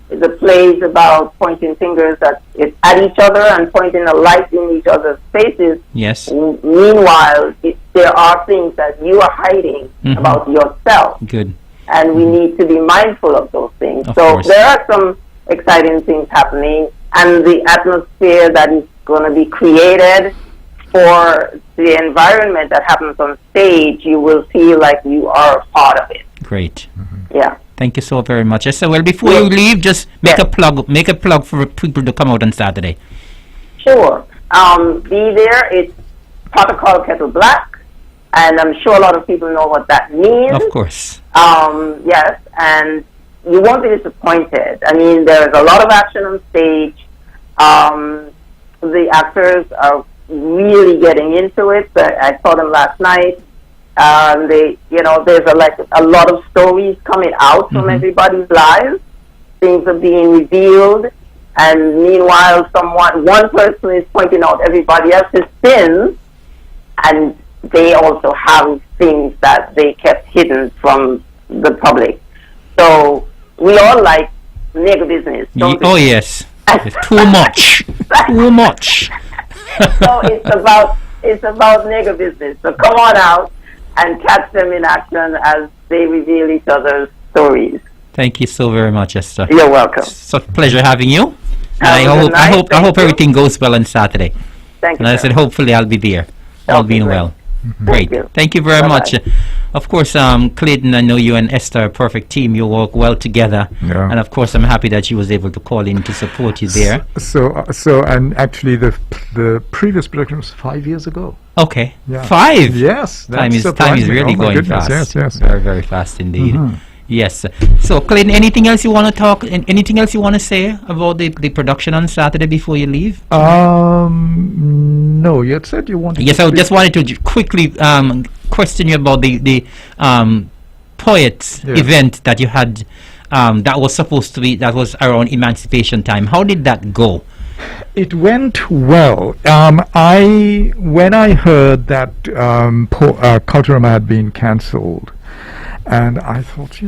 the play is about pointing fingers at each other and pointing a light in each other's faces. Yes. Meanwhile, there are things that you are hiding about yourself. Good. And we need to be mindful of those things. Of So course. there are some exciting things happening, and the atmosphere that is going to be created for the environment that happens on stage, you will feel like you are a part of it. Great. Yeah. Thank you so very much. Esther, well, before you leave, just make a plug for people to come out on Saturday. Sure. Be there. It's Protocol Kettle Black, and I'm sure a lot of people know what that means. Of course. Yes, and you won't be disappointed. I mean, there's a lot of action on stage. The actors are really getting into it. I saw them last night. There's a lot of stories coming out from everybody's lives. Things are being revealed, and meanwhile, one person is pointing out everybody else's sins, and they also have things that they kept hidden from the public. So we all like nigger business, don't we? Oh yes. Too much. Too much. So it's about nigger business. So come on out and catch them in action as they reveal each other's stories. Thank you so very much, Esther. You're welcome. Such a pleasure having you. Have a good I night. hope Thank you. everything goes well on Saturday. Thank you. And I sir. said hopefully I'll be there. All Okay, being great. well. Great. you. Thank you very Bye-bye. much. Of course, Clayton, I know you and Esther are a perfect team. You work well together. Yeah. And of course, I'm happy that she was able to call in to support you there. So, and actually, the previous production was 5 years ago. Okay. Yeah. 5. Yes, Time that's is surprising. really Oh my going goodness, fast. Yes. Very, very fast indeed. Yes. So, Clayton, anything else you want to talk? Anything else you want to say about the production on Saturday before you leave? No, you had said you wanted. Yes, to I speak- just wanted to quickly question you about the poets Yeah. event that you had. That was around Emancipation time. How did that go? It went well. When I heard that Culturama had been cancelled, and I thought,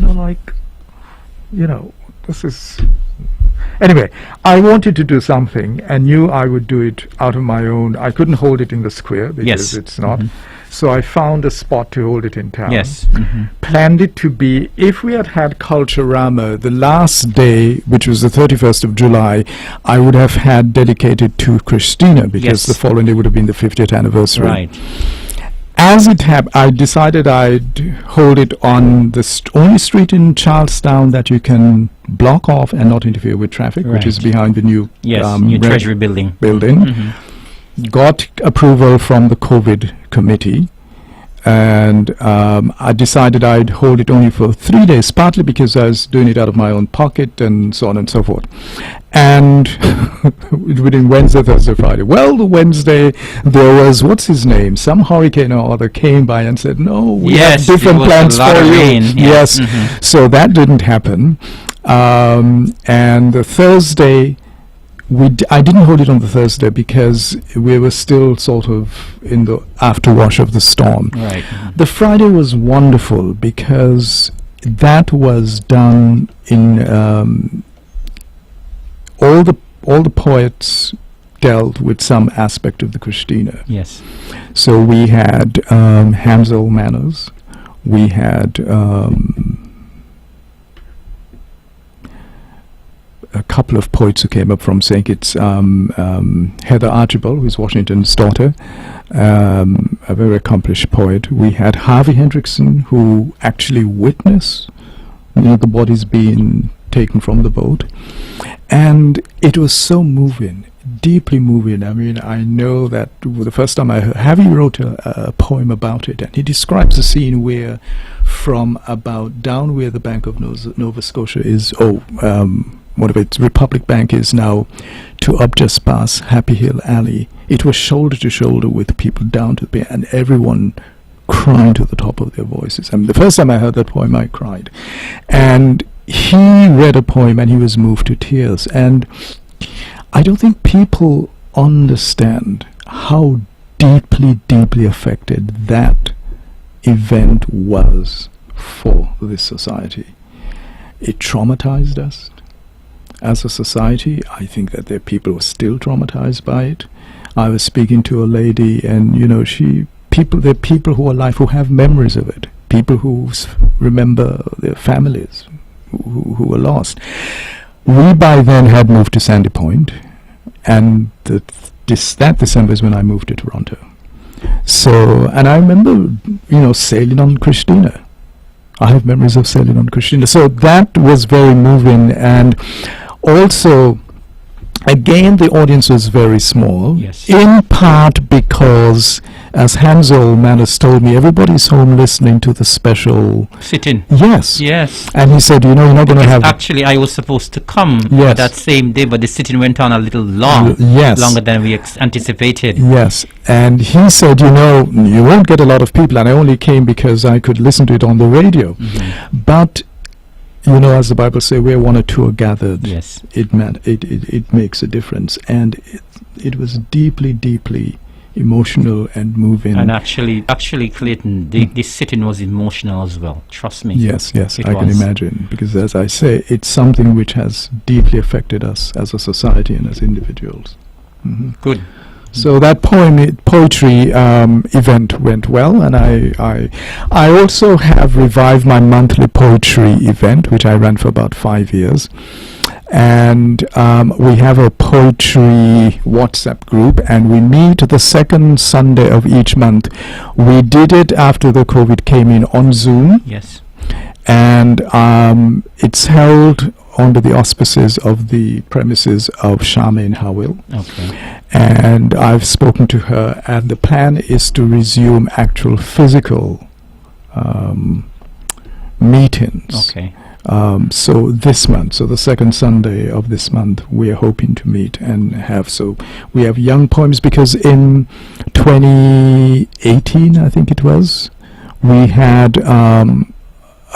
this is. Anyway, I wanted to do something and knew I would do it out of my own. I couldn't hold it in the square because Yes. it's not. So I found a spot to hold it in town. Yes. Planned it to be, if we had Culturama, the last day, which was the 31st of July, I would have had dedicated to Christina because Yes. the following day would have been the 50th anniversary. Right. As it happened, I decided I'd hold it on the only street in Charlestown that you can block off and not interfere with traffic, which is Right. behind the new Yes. New Red Treasury building. building. Got approval from the COVID committee, and I decided I'd hold it only for 3 days, partly because I was doing it out of my own pocket and so on and so forth. And within Wednesday, Thursday, Friday. Well, the Wednesday, there was, what's his name? Some hurricane or other came by and said, no, we Yes, have different it was a plans lot for of you. rain, yeah. Yes. So that didn't happen. And the Thursday, I didn't hold it on the Thursday because we were still sort of in the afterwash of the storm. Right. The Friday was wonderful because that was done in all the poets dealt with some aspect of the Christina. Yes. So we had Hansel Manners, we had a couple of poets who came up from St. Kitts, Heather Archibald, who's Washington's daughter, a very accomplished poet. We had Harvey Hendrickson, who actually witnessed the bodies being taken from the boat. And it was so moving, deeply moving. I mean, I know that the first time I heard, Harvey wrote a poem about it, and he describes the scene where from about down where the Bank of Nova Scotia is, whatever its Republic Bank is now, to up just past Happy Hill Alley. It was shoulder to shoulder with people down to the and everyone crying to the top of their voices. I mean, the first time I heard that poem, I cried. And he read a poem and he was moved to tears. And I don't think people understand how deeply, deeply affected that event was for this society. It traumatized us. As a society, I think that there are people who are still traumatized by it. I was speaking to a lady, and there are people who are alive who have memories of it. People who remember their families who were lost. We by then had moved to Sandy Point, and that December is when I moved to Toronto. So, and I remember, sailing on Christina. I have memories of sailing on Christina. So that was very moving, and also, again, the audience was very small. Yes. In part because, as Hansel Manners told me, everybody's home listening to the special. Sit-in. Yes. Yes. And he said, you're not going to have. Actually, I was supposed to come Yes. that same day, but the sit-in went on a little long. Yes. Longer than we anticipated. Yes, and he said, you won't get a lot of people, and I only came because I could listen to it on the radio. Mm-hmm. But, as the Bible says, where one or two are gathered, Yes. it makes a difference, and it was deeply, deeply emotional and moving. And actually, Clayton, this sit-in was emotional as well. Trust me. Yes, It I can was. imagine, because as I say, it's something which has deeply affected us as a society and as individuals. Mhm. Good. So that poetry event went well, and I also have revived my monthly poetry event, which I ran for about 5 years. And we have a poetry WhatsApp group, and we meet the second Sunday of each month. We did it after the COVID came in on Zoom, Yes. and it's held under the auspices of the premises of Charmaine Howell. Okay. And I've spoken to her, and the plan is to resume actual physical meetings. Okay. So this month, so the second Sunday of this month, we are hoping to meet and have. So we have young poems, because in 2018, I think it was, we had a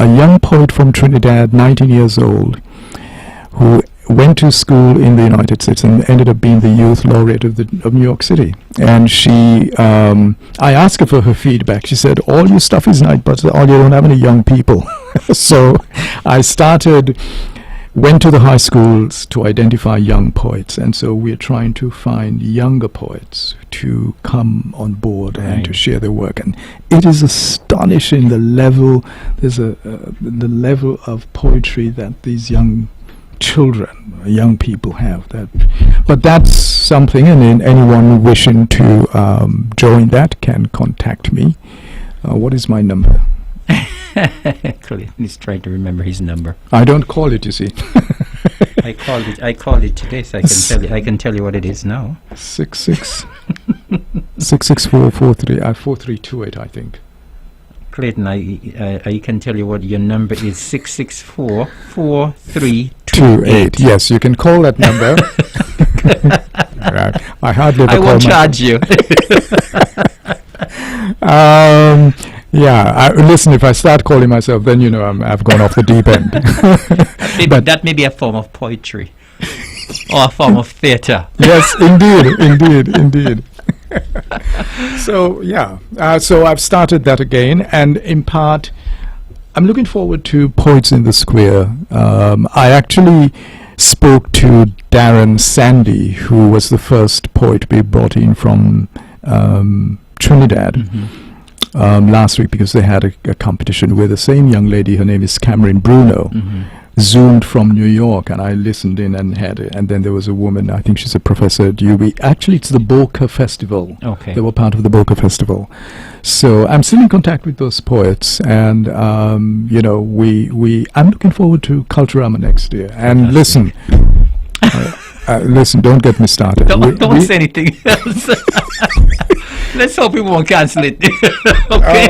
young poet from Trinidad, 19 years old, who went to school in the United States and ended up being the youth laureate of New York City. And she, I asked her for her feedback. She said, all your stuff is nice, but all you don't have any young people. So I went to the high schools to identify young poets. And so we're trying to find younger poets to come on board and to share their work. And it is astonishing the level, the level of poetry that these young people have. But that's something, and anyone wishing to join that can contact me. What is my number? Clayton is trying to remember his number. I don't call it, you see. I called it today, so I can tell you what it is now. 66443 I think. Clayton, I can tell you what your number is. 664-4328. 28. Yes, you can call that number. Right. I hardly ever I call won't my- charge you. Listen, if I start calling myself, then I've gone off the deep end. But that may be a form of poetry or a form of theatre. yes, indeed. So so I've started that again, and in part, I'm looking forward to Poets in the Square. I actually spoke to Darren Sandy, who was the first poet we brought in from Trinidad. Last week, because they had a competition where the same young lady, her name is Cameron Bruno, zoomed from New York, and I listened in and and then there was a woman, I think she's a professor at UB. Actually, it's the Boca Festival. Okay. They were part of the Boca Festival. So I'm still in contact with those poets, and I'm looking forward to Culturama next year. And listen, don't get me started. Don't say anything else. Let's hope we won't cancel it. Okay.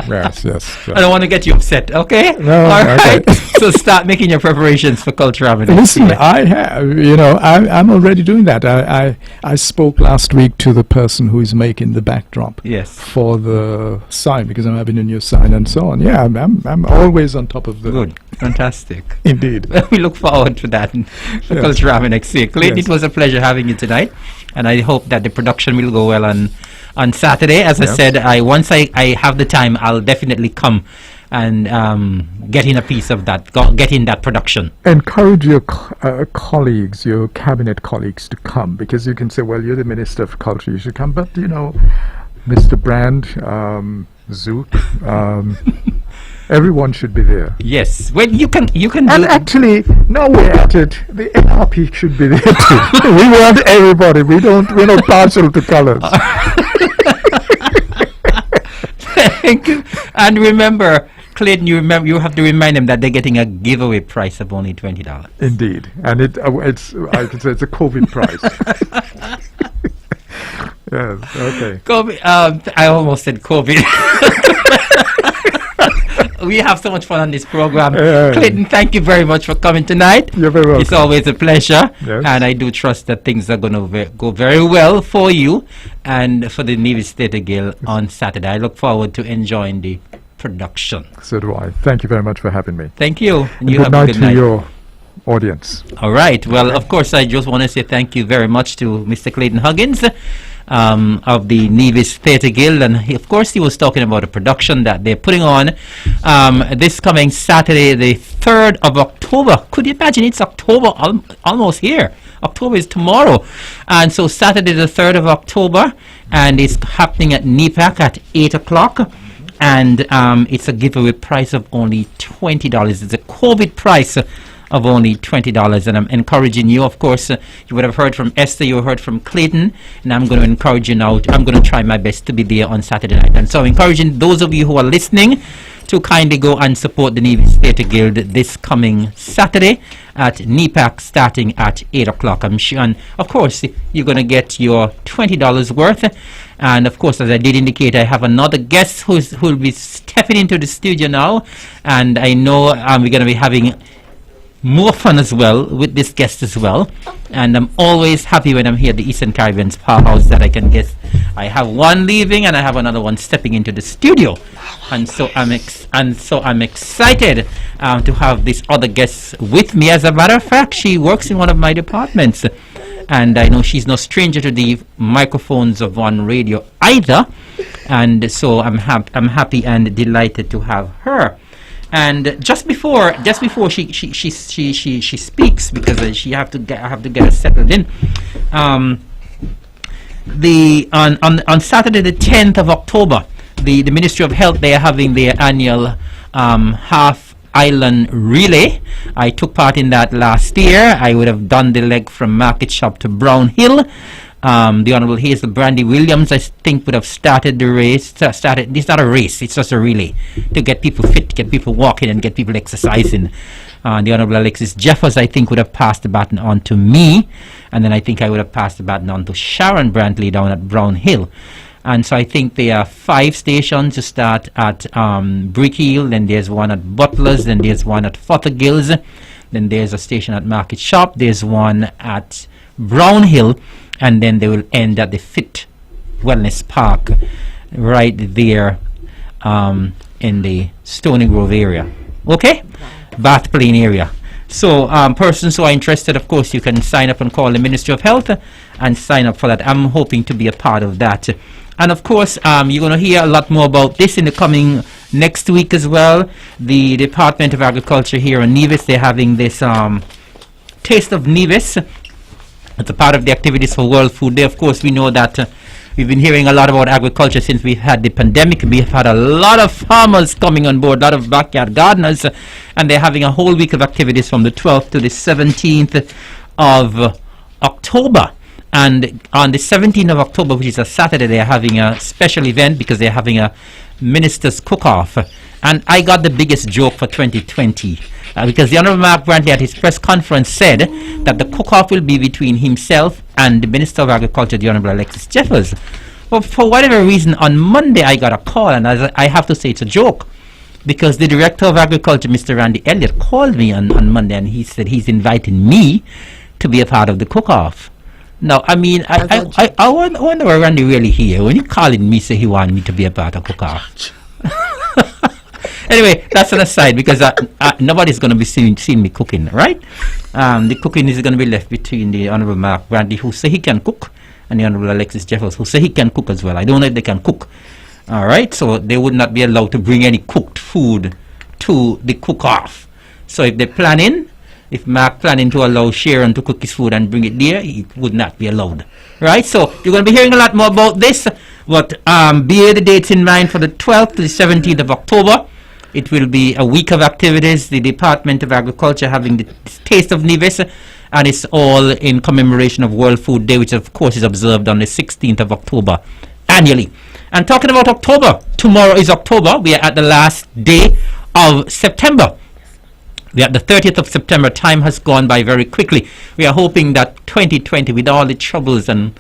Yes. I don't want to get you upset. Okay. No, All okay. right. So start making your preparations for Culturama next Listen, year. I have, I'm already doing that. I spoke last week to the person who is making the backdrop Yes. for the sign, because I'm having a new sign and so on. Yeah, I'm always on top of the. Good. Fantastic. Indeed. We look forward to that for Yes. Culturama next year. Clayton, Yes. it was a pleasure having you tonight, and I hope that the production will go well on Saturday. As I Yes. said, once I have the time, I'll definitely come and getting a piece of that, getting that production. Encourage your colleagues, your cabinet colleagues, to come, because you can say, well, you're the Minister of Culture, you should come. But Mr. Brand, Zook, everyone should be there. Yes, well, you can. And actually, now we're at it. The NRP should be there too. We want everybody. We're not partial to colors. Thank you. And remember, Clayton, you have to remind them that they're getting a giveaway price of only $20. Indeed, and I can say it's a COVID price. Yes. Okay. COVID. I almost said COVID. We have so much fun on this program. Clayton, thank you very much for coming tonight. You're very welcome. It's always a pleasure. Yes. And I do trust that things are going to go very well for you and for the Nevis Theatre Guild on Saturday. I look forward to enjoying the production. So do I. Thank you very much for having me. Thank you. And you Good have night a good to night. your audience. All right. Well, of course, I just want to say thank you very much to Mr. Clayton Huggins of the Nevis Theatre Guild. And of course, he was talking about a production that they're putting on this coming Saturday, the 3rd of October. Could you imagine? It's October, almost here. October is tomorrow. And so Saturday, the 3rd of October, and it's happening at NEPAC at 8 o'clock. And it's a giveaway price of only $20. It's a COVID price of only $20, and I'm encouraging you. Of course, you would have heard from Esther, you heard from Clayton, and I'm going to encourage you now. I'm going to try my best to be there on Saturday night. And so I'm encouraging those of you who are listening to kindly go and support the Nevis Theatre Guild this coming Saturday at NEPAC starting at 8 o'clock. I'm sure, and of course, you're going to get your $20 worth. And of course, as I did indicate, I have another guest who will be stepping into the studio now, and I know we're going to be having more fun as well with this guest as well. And I'm always happy when I'm here at the Eastern Caribbean's Powerhouse that I can guess I have one leaving and I have another one stepping into the studio, and so I'm excited to have this other guest with me. As a matter of fact, she works in one of my departments, and I know she's no stranger to the microphones of One Radio either, and so I'm happy and delighted to have her. And just before she speaks, because I have to get her settled in. On Saturday the 10th of October, the Ministry of Health, they are having their annual half island relay. I took part in that last year. I would have done the leg from Market Shop to Brown Hill. The Honorable Hazel Brandy Williams, I think, would have started the race. It's not a race, it's just a relay to get people fit, get people walking, and get people exercising. The Honorable Alexis Jeffers, I think, would have passed the baton on to me, and then I think I would have passed the baton on to Sharon Brantley down at Brown Hill. And so I think there are 5 stations to start at Brickhill, then there's one at Butler's, then there's one at Fothergills, then there's a station at Market Shop, there's one at Brown Hill, and then they will end at the Fit Wellness Park right there in the Stony Grove area. Okay? Bath Plain area. So persons who are interested, of course, you can sign up and call the Ministry of Health and sign up for that. I'm hoping to be a part of that. And of course, you're going to hear a lot more about this in the coming next week as well. The Department of Agriculture here in Nevis, they're having this Taste of Nevis. It's a part of the activities for World Food Day. Of course, we know that we've been hearing a lot about agriculture since we've had the pandemic. We've had a lot of farmers coming on board, a lot of backyard gardeners, and they're having a whole week of activities from the 12th to the 17th of October. And on the 17th of October, which is a Saturday, they're having a special event because they're having a minister's cook-off. And I got the biggest joke for 2020 because the Honorable Mark Brantley at his press conference said that the cook-off will be between himself and the Minister of Agriculture, the Honorable Alexis Jeffers. But for whatever reason, on Monday I got a call, and I have to say it's a joke, because the Director of Agriculture, Mr. Randy Elliott, called me on Monday, and he said he's inviting me to be a part of the cook-off. Now, I mean, I wonder where Randy really here. When he calling me, say he want me to be a part of cook-off. Anyway, that's an aside, because nobody's going to be seeing me cooking, right? The cooking is going to be left between the Honorable Mark Brantley, who say he can cook, and the Honorable Alexis Jeffers, who say he can cook as well. I don't know if they can cook. All right, so they would not be allowed to bring any cooked food to the cook-off. So if they're planning, if Mark planning to allow Sharon to cook his food and bring it there, it would not be allowed. Right, so you're going to be hearing a lot more about this, but bear the dates in mind for the 12th to the 17th of October. It will be a week of activities, the Department of Agriculture having the Taste of Nevis, and it's all in commemoration of World Food Day, which of course is observed on the 16th of October annually. And talking about October, tomorrow is October. We are at the last day of September. We are at the 30th of September. Time has gone by very quickly. We are hoping that 2020, with all the troubles and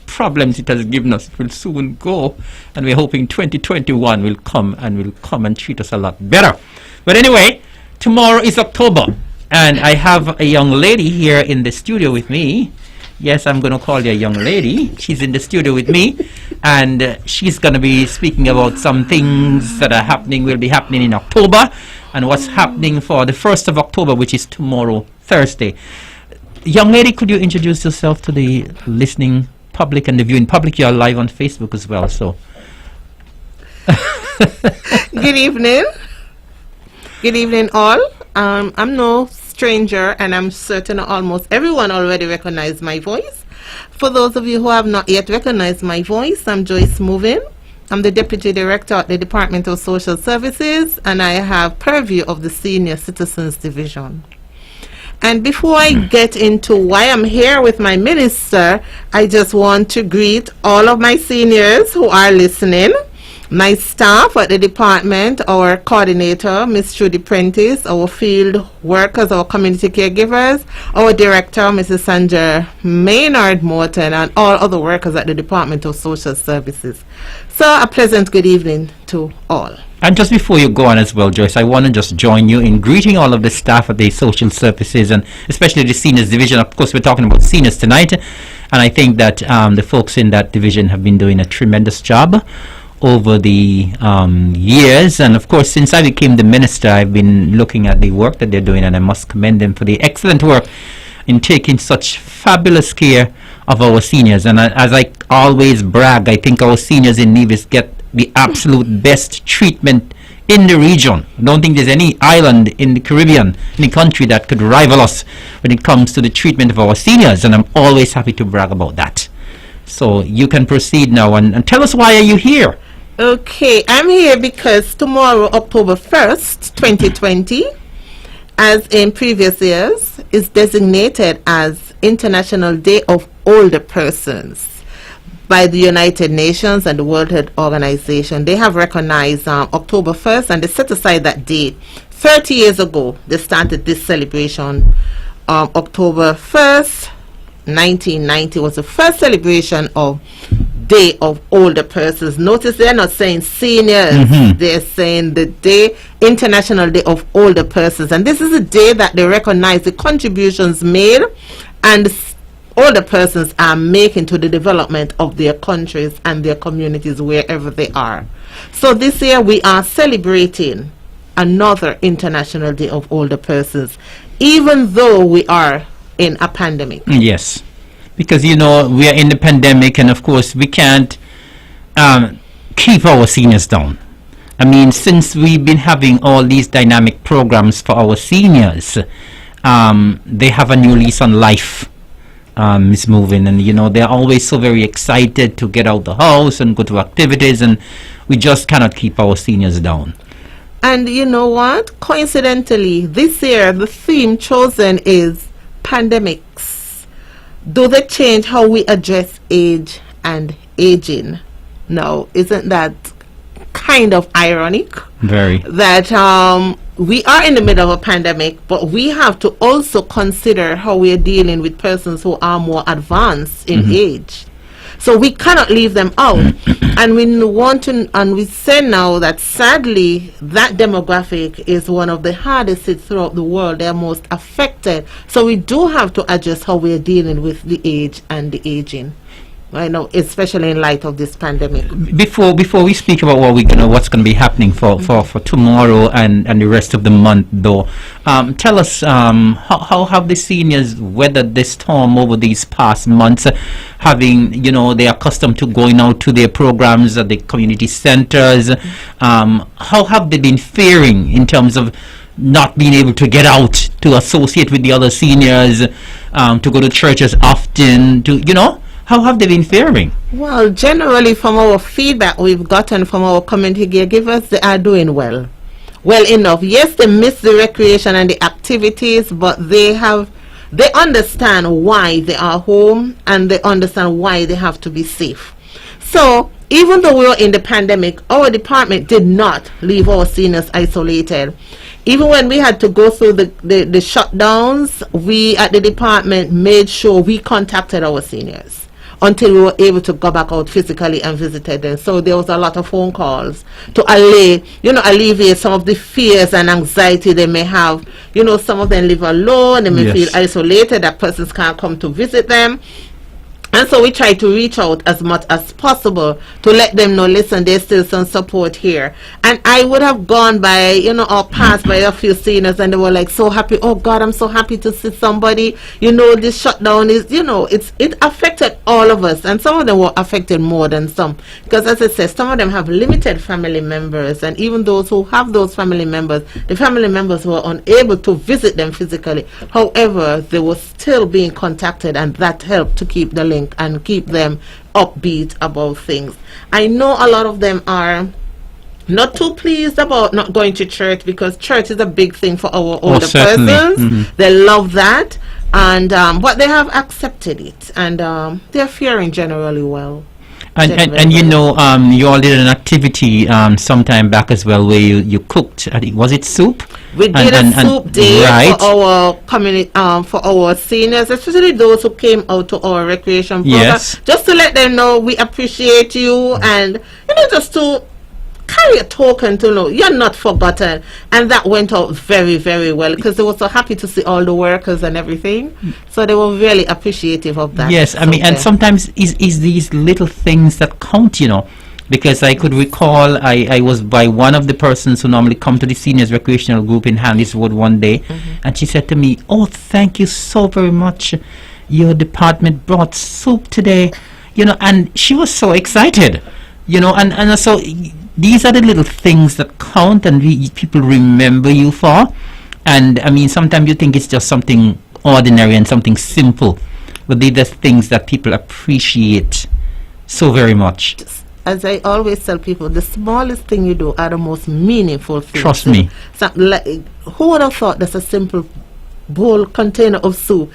problems it has given us, it will soon go. And we're hoping 2021 will come and treat us a lot better. But anyway, tomorrow is October. And I have a young lady here in the studio with me. Yes, I'm going to call you a young lady. She's in the studio with me. And she's going to be speaking about some things that are happening, will be happening in October. And what's happening for the 1st of October, which is tomorrow, Thursday. Young lady, could you introduce yourself to the listening public and the viewing public? You're live on Facebook as well, so. Good evening. Good evening, all. I'm no stranger, and I'm certain almost everyone already recognized my voice. For those of you who have not yet recognized my voice, I'm Joyce Movin. I'm the Deputy Director at the Department of Social Services, and I have purview of the Senior Citizens Division. And before I get into why I'm here with my minister, I just want to greet all of my seniors who are listening, my staff at the department, our coordinator, Ms. Trudy Prentice, our field workers, our community caregivers, our director, Mrs. Sandra Maynard Morton, and all other workers at the Department of Social Services. So a pleasant good evening to all. And just before you go on as well, Joyce, I want to just join you in greeting all of the staff at the social services and especially the seniors division. Of course, we're talking about seniors tonight, and I think that the folks in that division have been doing a tremendous job over the years. And of course, since I became the minister, I've been looking at the work that they're doing, and I must commend them for the excellent work in taking such fabulous care of our seniors. And as I always brag, I think our seniors in Nevis get the absolute best treatment in the region. I don't think there's any island in the Caribbean, in the country, that could rival us when it comes to the treatment of our seniors, and I'm always happy to brag about that. So you can proceed now and tell us, why are you here? Okay, I'm here because tomorrow, October 1st, 2020, as in previous years, is designated as International Day of Older Persons by the United Nations and the World Health Organization. They have recognized October 1st, and they set aside that date. 30 years ago, they started this celebration. October 1st, 1990 was the first celebration of Day of Older Persons. Notice they're not saying seniors, they're saying the day, International Day of Older Persons. And this is a day that they recognize the contributions made and older persons are making to the development of their countries and their communities wherever they are. So this year we are celebrating another International Day of Older Persons, even though we are in a pandemic. Yes, because we are in the pandemic, and of course we can't keep our seniors down. I mean, since we've been having all these dynamic programs for our seniors, they have a new lease on life. Is moving, and they're always so very excited to get out the house and go to activities, and we just cannot keep our seniors down. And you know what? Coincidentally, this year the theme chosen is pandemics. Do they change how we address age and aging? Now, isn't that kind of ironic? Very. That we are in the middle of a pandemic, but we have to also consider how we are dealing with persons who are more advanced in age. So we cannot leave them out. And we want to, and we say now that sadly that demographic is one of the hardest hit throughout the world. They are most affected. So we do have to adjust how we are dealing with the age and the aging. right now, especially in light of this pandemic. Before we speak about what's gonna be happening for tomorrow and the rest of the month, though, tell us how have the seniors weathered this storm over these past months, having they're accustomed to going out to their programs at the community centers. How have they been faring in terms of not being able to get out to associate with the other seniors, to go to churches often, how have they been faring? Well, generally from our feedback we've gotten from our community caregivers, they are doing well enough. Yes, they miss the recreation and the activities, but they understand why they are home, and they understand why they have to be safe. So even though we were in the pandemic, our department did not leave our seniors isolated. Even when we had to go through the shutdowns, we at the department made sure we contacted our seniors until we were able to go back out physically and visited them. So there was a lot of phone calls to alleviate some of the fears and anxiety they may have. Some of them live alone, they may feel isolated, that persons can't come to visit them. And so we try to reach out as much as possible to let them know, listen, there's still some support here. And I would have gone by, or passed by a few seniors, and they were like so happy. Oh God, I'm so happy to see somebody. This shutdown is, it affected all of us. And some of them were affected more than some. Because as I said, some of them have limited family members. And even those who have those family members, the family members were unable to visit them physically. However, they were still being contacted, and that helped to keep the link and keep them upbeat about things. I know a lot of them are not too pleased about not going to church, because church is a big thing for our older persons. Mm-hmm. They love that, and but they have accepted it, and they're faring generally well. And you all did an activity sometime back as well, where you cooked. I think, was it soup? We did a soup day for our community, for our seniors, especially those who came out to our recreation program. Yes. Just to let them know we appreciate you, and just to carry a token to know you're not forgotten. And that went out very, very well, because they were so happy to see all the workers and everything. So they were really appreciative of that. Yes, I mean, and sometimes is these little things that count, because I could recall I was by one of the persons who normally come to the seniors recreational group in Handyswood one day, and she said to me, "Oh, thank you so very much. Your department brought soup today," and she was so excited, and so these are the little things that count, and people remember you for. And I mean, sometimes you think it's just something ordinary and something simple, but these are things that people appreciate so very much. As I always tell people, the smallest thing you do are the most meaningful things. Trust me. Who would have thought that a simple bowl container of soup,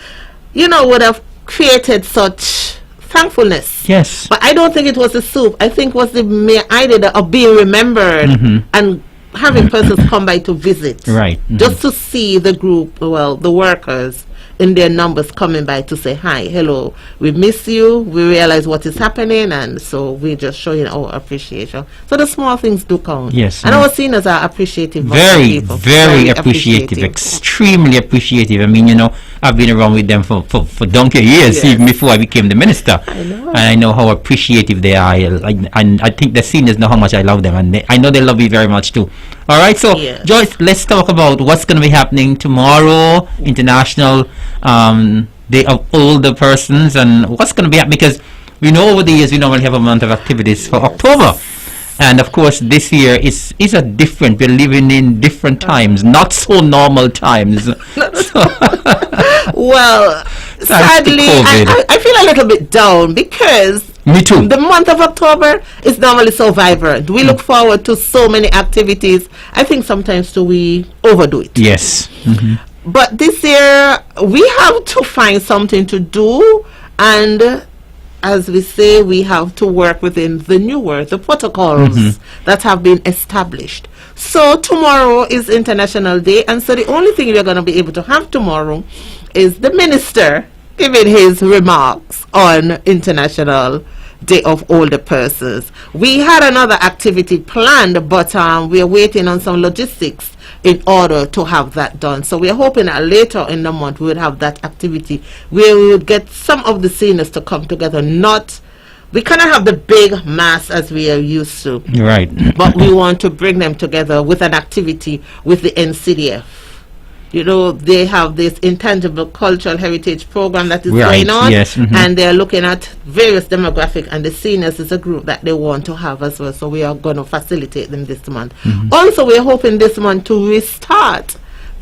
would have created such thankfulness? Yes. But I don't think it was the soup. I think it was the mere idea of being remembered, and having persons come by to visit. Right. Just to see the group, the workers in their numbers coming by to say hi, hello, we miss you, we realize what is happening, and so we're just showing our appreciation. So the small things do count. Yes. And our seniors are appreciative. Very, very appreciative, extremely appreciative. I mean, I've been around with them for donkey years, even before I became the minister. I know. And I know how appreciative they are. And I think the seniors know how much I love them, and I know they love me very much too. All right, so Joyce, let's talk about what's going to be happening tomorrow, International Day of Older Persons, and what's going to be happening, because we know over the years we normally have a month of activities for October, and of course this year is a different. We're living in different times, not so normal times. Well, sadly, I feel a little bit down, because me too. The month of October is normally so vibrant. We look forward to so many activities. I think sometimes we overdo it. Yes. But this year we have to find something to do, and as we say, we have to work within the protocols that have been established. So tomorrow is International Day, and so the only thing we're going to be able to have tomorrow is the minister giving his remarks on International Day of Older Persons. We had another activity planned, but we are waiting on some logistics in order to have that done. So we are hoping that later in the month we would have that activity where we would get some of the seniors to come together, not we cannot have the big mass as we are used to, Right. but we want to bring them together with an activity with the NCDF. You know, they have this intangible cultural heritage program that is Right, going on, yes, mhm. and they're looking at various demographic, and the seniors is a group that they want to have as well. So we are going to facilitate them this month. Also, we're hoping this month to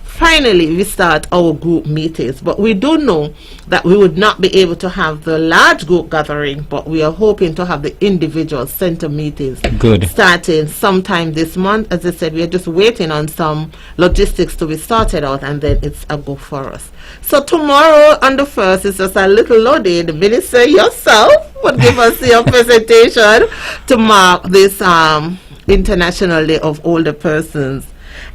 finally restart our group meetings, but we do know that we would not be able to have the large group gathering, but we are hoping to have the individual center meetings Good. starting sometime this month. As I said, we are just waiting on some logistics to be sorted out, and then it's a go for us. So tomorrow on the 1st is just a little loaded. The minister yourself would give us your presentation to mark this International Day of Older Persons.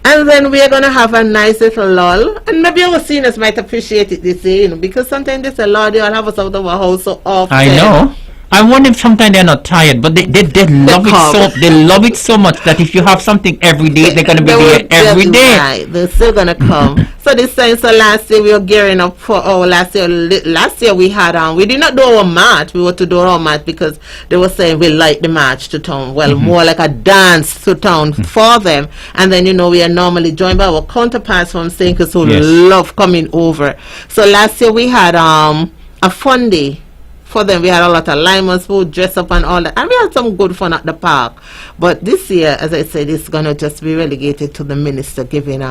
And then we are going to have a nice little lull. And maybe our seniors might appreciate it this year, you know, because sometimes they say, Lord, you'll have us out of our house so often. I know. I wonder if sometimes they're not tired, but they love it come. so, they love it so much that if you have something every day, they're going to be there every day. Right. They're still going to come. So this time, so last year we were gearing up for our last year we had, we did not do our march. We were to do our march because they were saying we like the march to town. Well, more like a dance to town for them. And then, you know, we are normally joined by our counterparts from St. Kitts who Yes. love coming over. So last year we had a fun day for them. We had a lot of limers who dress up and all that, and we had some good fun at the park. But this year, as I said, it's gonna just be relegated to the minister giving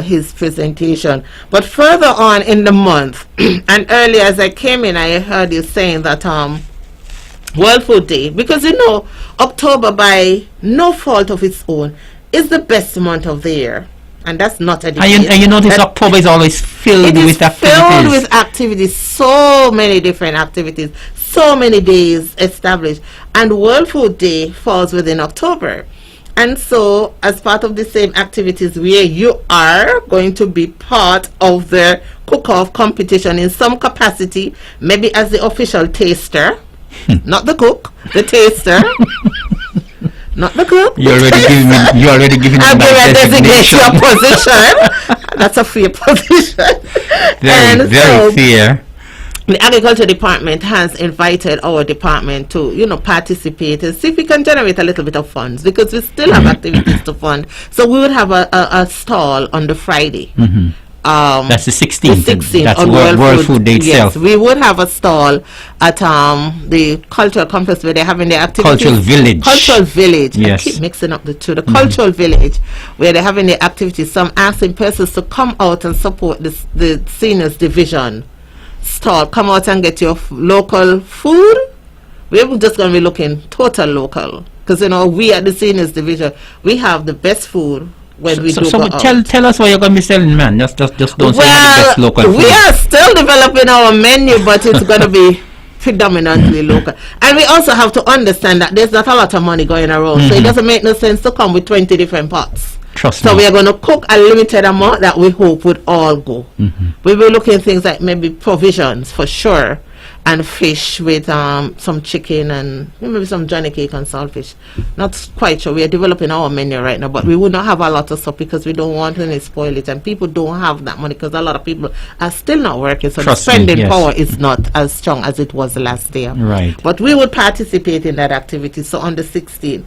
his presentation. But further on in the month, and earlier as I came in, I heard you saying that World Food Day, because you know October, by no fault of its own, is the best month of the year. And that's not a debate. And you notice That- October is always filled it is with activities. filled with activities, so many different activities, so many days established, and World Food Day falls within October. And so, as part of the same activities, where you are going to be part of the cook-off competition in some capacity, maybe as the official taster, not the cook, the taster. Not the cook. You're already giving me I'm my going to designate designation. your position. That's a fair position. Very, very fair. The agriculture department has invited our department to, you know, participate and see if we can generate a little bit of funds, because we still have activities to fund. So we would have a stall on the Friday. That's the 16th. The 16th That's on World Food Day Yes, itself. we would have a stall at the cultural complex where they're having their activities. Cultural Village. Cultural Village. Yes. I keep mixing up the two. The Cultural Village, where they're having their activities. Some asking persons to come out and support the seniors division stall. Come out and get your local food. We're just going to be looking total local, because you know we at the seniors division, we have the best food. When we do So go out. tell us what you're going to be selling, man. Just don't say the best local food. We are still developing our menu, but it's going to be predominantly local. And we also have to understand that there's not a lot of money going around, so it doesn't make no sense to come with 20 different pots. Trust So me. we are going to cook a limited amount that we hope would all go. We will look at things like maybe provisions for sure, and fish with some chicken and maybe some johnny cake and saltfish. Not quite sure. We are developing our menu right now, but we will not have a lot of stuff because we don't want to spoil it, and people don't have that money because a lot of people are still not working, so Trust the me, spending yes. power is not as strong as it was last year. Right. But we would participate in that activity. So on the 16th.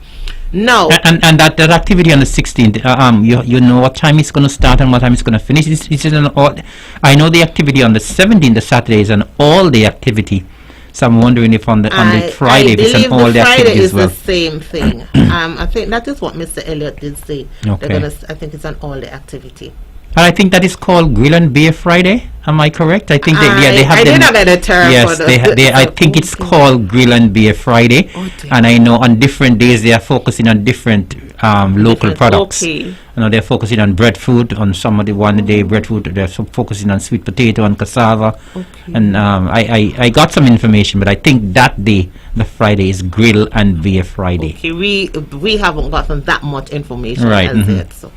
Now, And that activity on the 16th, you know what time it's going to start and what time it's going to finish. It's an all. I know the activity on the 17th, the Saturday, is an all-day activity. So I'm wondering if on the Friday, if it's an all-day Friday activity is as well. the same thing. I think that is what Mr. Elliott did say. Okay. They're gonna, I think it's an all-day activity. And I think that is called Grill and Beer Friday. Am I correct? I think they have I them- did not get a term Yes, for the, they I think it's okay. called Grill and Beer Friday. Oh, dear. And I know on different days they are focusing on different local Different- products. okay. You know, they're focusing on breadfruit on some of the one day breadfruit. They're focusing on sweet potato and cassava. Okay. And I got some information, but I think that day, the Friday, is Grill and Beer Friday. Okay, we haven't gotten that much information Right, as mhm. yet. So,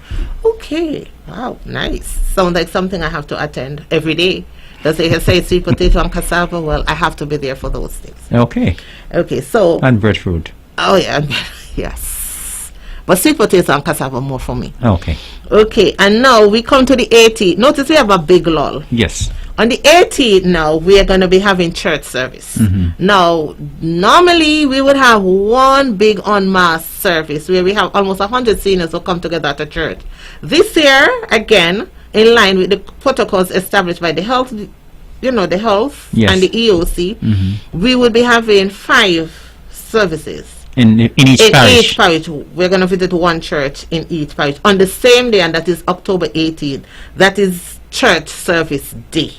okay, wow, nice. Sounds like something I have to attend every day. Does it say sweet potato and cassava? Well, I have to be there for those things. Okay. Okay, so And breadfruit. oh yeah, yes. But sweet potato and cassava more for me. Okay. Okay, and now we come to the 18th. Notice we have a big lull. Yes. On the 18th now, we are going to be having church service. Now, normally we would have one big en masse service where we have almost 100 seniors who come together at a church. This year, again, in line with the protocols established by the health, the health Yes. and the EOC, we will be having 5 services. In each In parish. each parish, we're going to visit one church in each parish on the same day, and that is October 18th. That is church service day.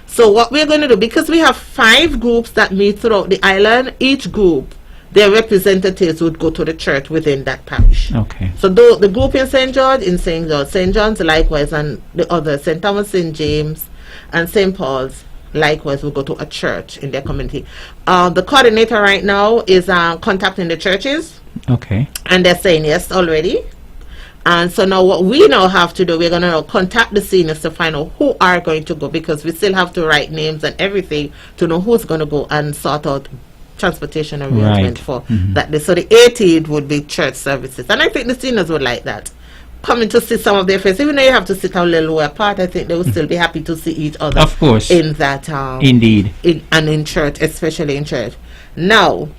So what we're going to do, because we have 5 groups that meet throughout the island, each group, their representatives would go to the church within that parish. Okay. So the group in St. George, St. John's likewise, and the other, St. Thomas, St. James, and St. Paul's, likewise will go to a church in their community. The coordinator right now is contacting the churches, Okay. and they're saying yes already. And so now what we now have to do, we're going to contact the seniors to find out who are going to go, because we still have to write names and everything to know who's going to go and sort out transportation arrangement Right. for that day. So the 18th would be church services, and I think the seniors would like that, coming to see some of their friends. Even though you have to sit a little way apart, I think they would still be happy to see each other. Of course. In that Indeed. in church, especially in church. Now,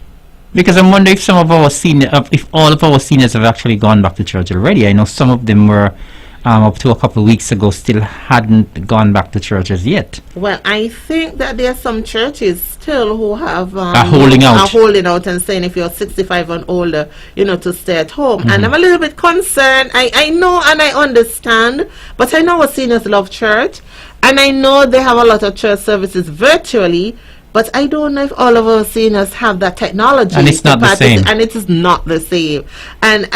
Because I'm wondering if some of our if all of our seniors have actually gone back to church already. I know some of them were up to a couple of weeks ago still hadn't gone back to church as yet. well, I think that there are some churches still who have Are holding out. are holding out and saying if you're 65 and older, to stay at home. And I'm a little bit concerned. I know and I understand, but I know our seniors love church, and I know they have a lot of church services virtually. But I don't know if all of our seniors have that technology. And it's to not the same. And it is not the same. And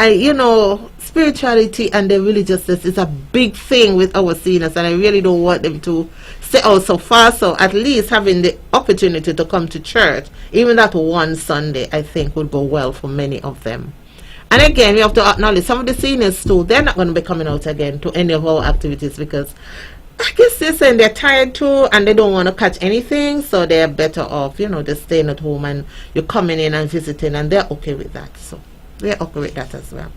spirituality and the religiousness is a big thing with our seniors, and I really don't want them to stay out so far. So at least having the opportunity to come to church, even that one Sunday, I think would go well for many of them. And again, we have to acknowledge some of the seniors too, they're not going to be coming out again to any of our activities, because I guess they're saying they're tired too and they don't want to catch anything, so they're better off, just staying at home, and you're coming in and visiting, and they're okay with that. So they're okay with that as well.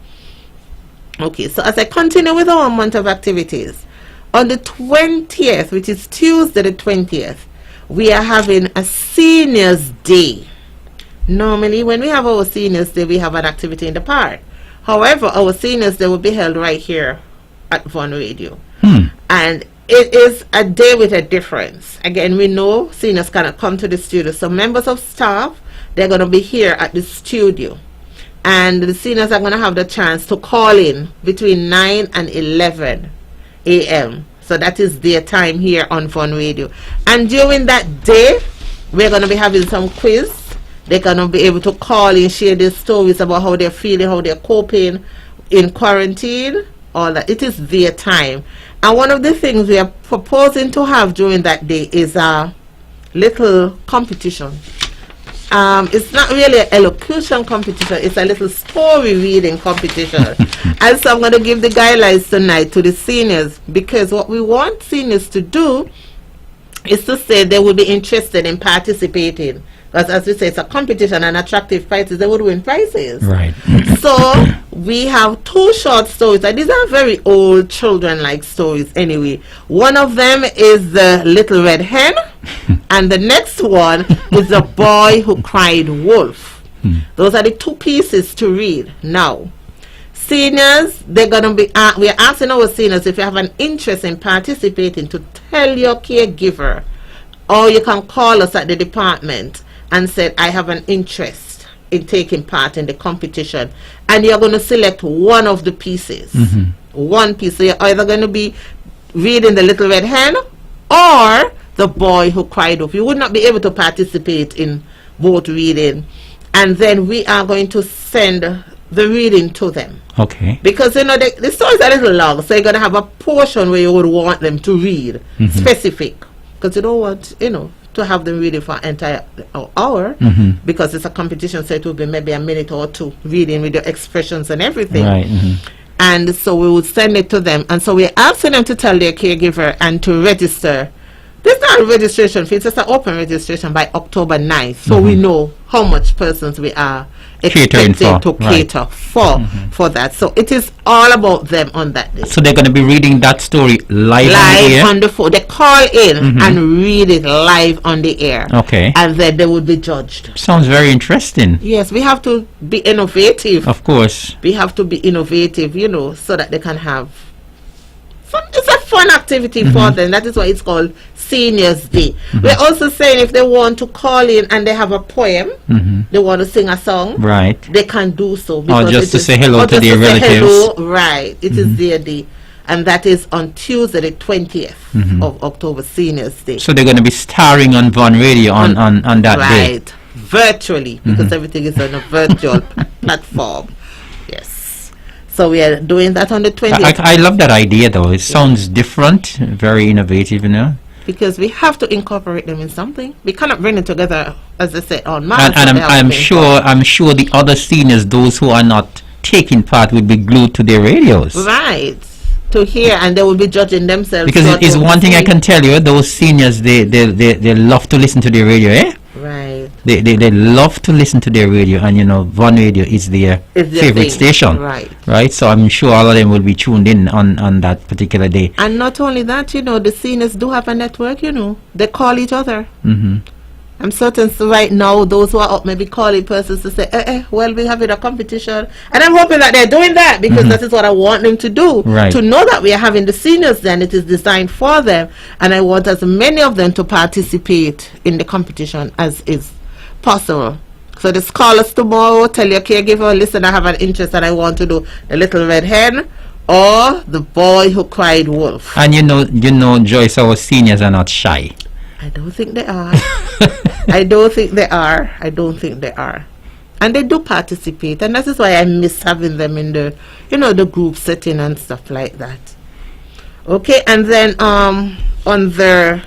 Okay, so as I continue with our month of activities, on the 20th, which is Tuesday the 20th, we are having a Seniors Day. Normally, when we have our Seniors Day, we have an activity in the park. However, our Seniors Day will be held right here at Von Radio. And it is a day with a difference. Again, we know seniors cannot come to the studio, so members of staff, they're going to be here at the studio, and the seniors are going to have the chance to call in between 9 and 11 a.m. So that is their time here on Fun Radio. And during that day, we're going to be having some quiz. They're going to be able to call in, share their stories about how they're feeling, how they're coping in quarantine, all that. It is their time. And one of the things we are proposing to have during that day is a little competition. It's not really an elocution competition, it's a little story reading competition. And so I'm going to give the guidelines tonight to the seniors, because what we want seniors to do is to say they will be interested in participating. Because as we say, it's a competition, and attractive prizes, they would win prizes. Right. So we have 2 short stories, and these are very old children-like stories anyway. One of them is The Little Red Hen, and the next one is The Boy Who Cried Wolf. Those are the 2 pieces to read. Now, seniors, they're going to be, we are asking our seniors, if you have an interest in participating, to tell your caregiver, or you can call us at the department and say, I have an interest in taking part in the competition, and you're going to select one of the pieces. One piece. So you're either going to be reading The Little Red Hen or The Boy Who Cried Wolf. You would not be able to participate in both reading, and then we are going to send the reading to them. Okay. Because the stories are a little long, so you're going to have a portion where you would want them to read specific, because you don't want to have them reading for an entire hour, because it's a competition, so it will be maybe a minute or 2 reading with your expressions and everything. Right. And so we would send it to them, and so we're asking them to tell their caregiver and to register There's not a registration fee. It's just an open registration by October 9th. So we know how much persons we are Catering expected for, to right. cater for that. So it is all about them on that day. So they're going to be reading that story live on the Live air? on the phone. They call in and read it live on the air. Okay. And then they will be judged. Sounds very interesting. Yes, we have to be innovative. Of course. We have to be innovative, you know, so that they can have fun. It's a fun activity for them. That is why it's called Seniors Day. We're also saying if they want to call in and they have a poem, they want to sing a song, Right. they can do so. Or just it to is- say hello or to just their say relatives. hello, right. It is their day. And that is on Tuesday, the 20th of October, Seniors Day. So they're going to be starring on Von Radio on that day. Right. Virtually, because everything is on a virtual platform. Yes. So we are doing that on the 20th. I love that idea though. It sounds different, very innovative, you know. Because we have to incorporate them in something. We cannot bring it together, as I said, on mass. And but they have to I'm be sure the other seniors, those who are not taking part, will be glued to their radios. right to hear, and they will be judging themselves. Because so it is they will one thing I see- can tell you, those seniors, they love to listen to their radio, eh? Right. They love to listen to their radio, and you know, Von Radio is their It's their favorite thing. station. Right. So I'm sure all of them will be tuned in on that particular day. And not only that, you know, the seniors do have a network, you know. They call each other. I'm certain right now those who are up maybe calling persons to say, well, we're having a competition. And I'm hoping that they're doing that because that is what I want them to do. Right. To know that we are having the seniors then, it is designed for them. And I want as many of them to participate in the competition as is possible. So just call us tomorrow, tell your caregiver, listen, I have an interest and I want to do the Little Red Hen or the Boy Who Cried Wolf. And you know, Joyce, our seniors are not shy. I don't think they are. I don't think they are. I don't think they are. And they do participate, and that is why I miss having them in the, you know, the group setting and stuff like that. Okay, and then on their,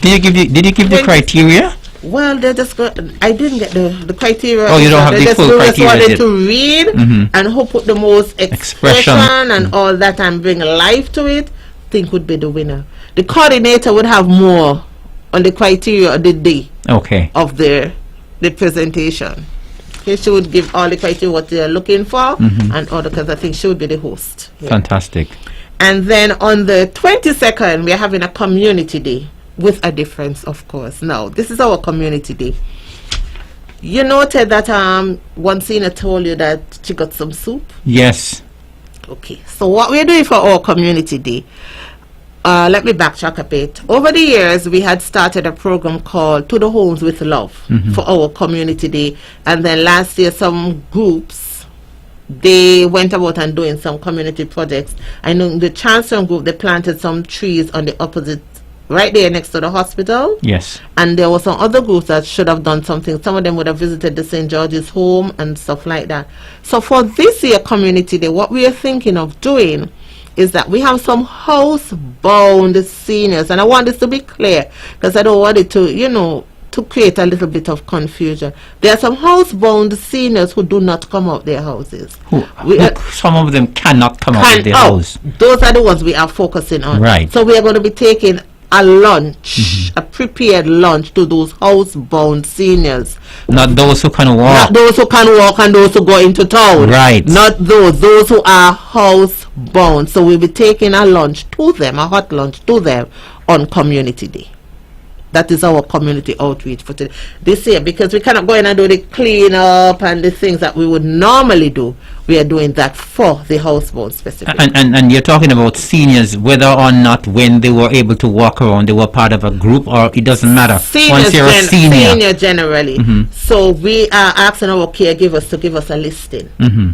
Did you give the When- criteria? well, they just got, I didn't get the criteria. Oh, you don't have They the just, full they just criteria wanted yet. to read and who put the most expression and all that and bring life to it, think would be the winner. The coordinator would have more on the criteria of the day Okay. of the presentation. Okay, she would give all the criteria what they are looking for and all because I think she would be the host. Yeah. Fantastic. And then on the 22nd, we are having a community day with a difference, of course. Now, this is our community day. You noted that one senior told you that she got some soup. Yes. Okay, so what we're doing for our community day, let me backtrack a bit. Over the years, we had started a program called To the Homes with Love for our community day. And then last year, some groups, they went about and doing some community projects. I know the Chancellor group, they planted some trees on the opposite, right there next to the hospital. Yes. And there were some other groups that should have done something. Some of them would have visited the St. George's home and stuff like that. So for this year community day, what we are thinking of doing is that we have some housebound seniors. And I want this to be clear because I don't want it to, you know, to create a little bit of confusion. There are some housebound seniors who do not come out their houses. Some of them cannot come out of their house. Those are the ones we are focusing on. Right. So we are going to be taking a lunch, a prepared lunch to those housebound seniors. Not those who can walk. Not those who can walk and those who go into town. Right. Not those who are housebound. So we'll be taking a lunch to them, a hot lunch to them on Community Day. That is our community outreach for today. This year, because we cannot go in and do the clean up and the things that we would normally do, we are doing that for the housebound specifically. And you're talking about seniors, whether or not when they were able to walk around, they were part of a group, or it doesn't matter. Once you're a senior. Senior generally. So we are asking our caregivers to give us a listing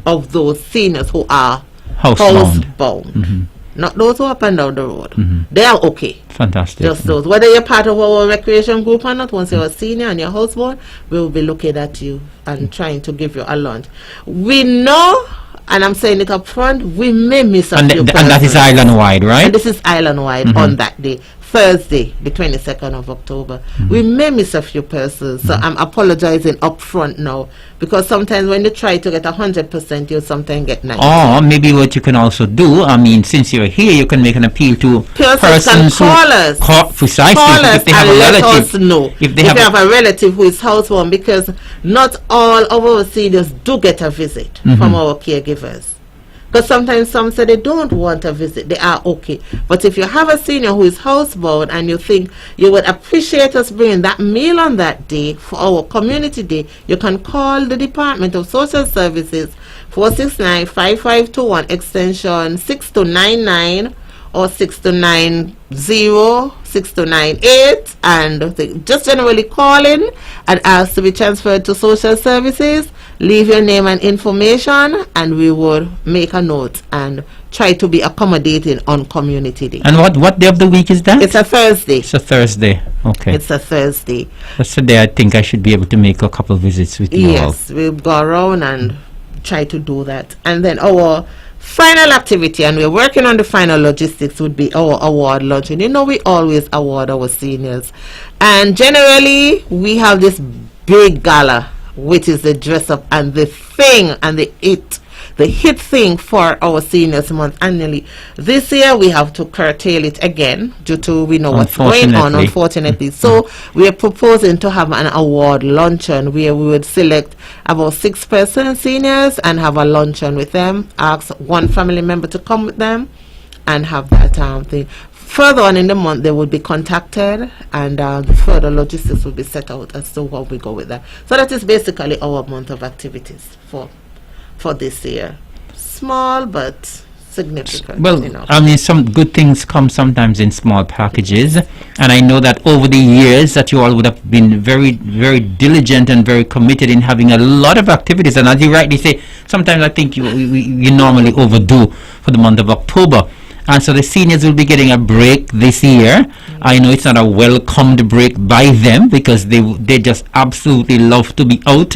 of those seniors who are Housebound. housebound. Not those who are up and down the road. They are okay. Fantastic. Just those. Whether you're part of our recreation group or not, once you're a senior and you're housebound, we will be looking at you and trying to give you a lunch. We know, and I'm saying it up front, we may miss a few And that is persons. island-wide, right? And this is island-wide on that day Thursday, the 22nd of October. We may miss a few persons, so I'm apologizing up front now, because sometimes when you try to get 100%, you sometimes get 90. Or maybe what you can also do, I mean, since you're here, you can make an appeal to Persons can call us. Precisely. Call us if they have and a let relative. us know If they have a relative who is housebound, because not all of our seniors do get a visit from our caregivers. Because sometimes some say they don't want a visit, they are okay. But if you have a senior who is housebound and you think you would appreciate us bringing that meal on that day for our community day, you can call the Department of Social Services 469-5521 extension 6299 or 6290, 6298, and just generally call in and ask to be transferred to social services. Leave your name and information, and we will make a note and try to be accommodating on Community Day. And what day of the week is that? It's a Thursday. It's a Thursday. Okay. It's a Thursday. That's the day I think I should be able to make a couple of visits with you all. Yes, we'll go around and try to do that. And then our final activity, and we're working on the final logistics, would be our award luncheon. You know, we always award our seniors. And generally, we have this big gala, which is the dress up and the thing and the hit thing for our seniors month annually. This year we have to curtail it again due to we know what's going on, unfortunately. So we are proposing to have an award luncheon where we would select about 6 seniors and have a luncheon with them, ask one family member to come with them and have that thing. Further on in the month, they will be contacted, and further logistics will be set out as to how we go with that. So that is basically our month of activities for this year. Small but significant. Well, you know. I mean, some good things come sometimes in small packages, and I know that over the years that you all would have been very, very diligent and very committed in having a lot of activities. And as you rightly say, sometimes I think you normally overdo for the month of October. And so the seniors will be getting a break this year. I know it's not a welcomed break by them, because they just absolutely love to be out.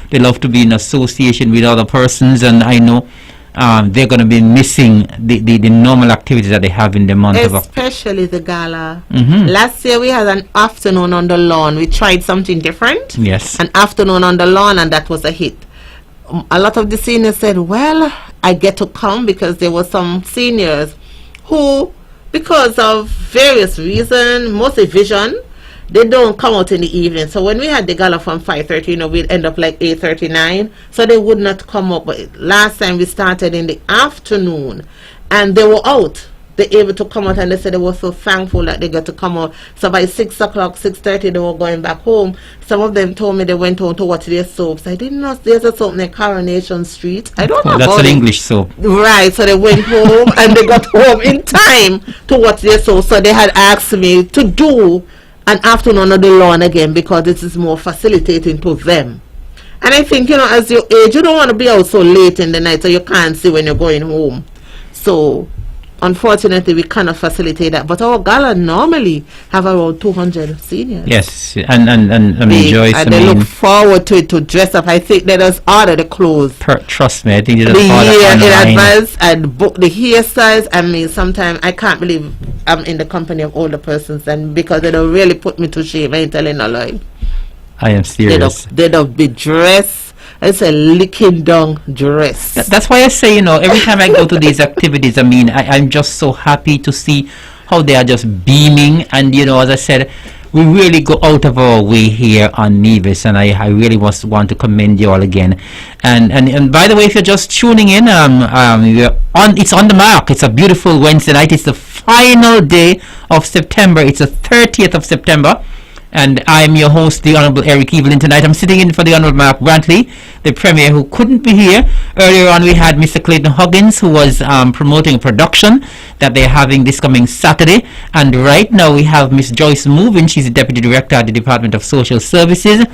They love to be in association with other persons, and I know they're going to be missing the normal activities that they have in the month of October. Especially the gala. Last year we had an afternoon on the lawn. We tried something different. Yes. An afternoon on the lawn, and that was a hit. A lot of the seniors said, well, I get to come, because there were some seniors who, because of various reasons, mostly vision, they don't come out in the evening. So when we had the gala from 5:30, we'd end up like 8:39. So they would not come up. But last time we started in the afternoon, and they were out. They able to come out, and they said they were so thankful that they got to come out. So by 6 o'clock, 6:30, they were going back home. Some of them told me they went home to watch their soaps. I didn't know there's a soap near Coronation Street. I don't know. That's about an it. English soap. Right, so they went home and they got home in time to watch their soap. So they had asked me to do an afternoon on the lawn again, because this is more facilitating to them. And I think, as you age, you don't want to be out so late in the night so you can't see when you're going home. So unfortunately, we cannot facilitate that. But our gala normally have around 200 seniors. Yes, and I mean, Joyce, and they look forward to it, to dress up. I think they just order the clothes trust me, I think they the just order year in online. advance and book the hairstyles. I mean, sometimes I can't believe I'm in the company of older persons, and because they don't really put me to shame. I ain't telling a lie. I am serious. They don't be dressed. It's a licking down dress. That's why I say, every time I go to these activities, I mean, I'm just so happy to see how they are just beaming. And, as I said, we really go out of our way here on Nevis, and I really want to commend you all again. And by the way, if you're just tuning in, it's on the mark. It's a beautiful Wednesday night. It's the final day of September. It's the 30th of September. And I'm your host, the Honorable Eric Evelyn. Tonight I'm sitting in for the Honorable Mark Brantley, the Premier, who couldn't be here. Earlier on we had Mr. Clayton Huggins, who was promoting a production that they're having this coming Saturday. And right now we have Miss Joyce Movin. She's the Deputy Director at the Department of Social Services.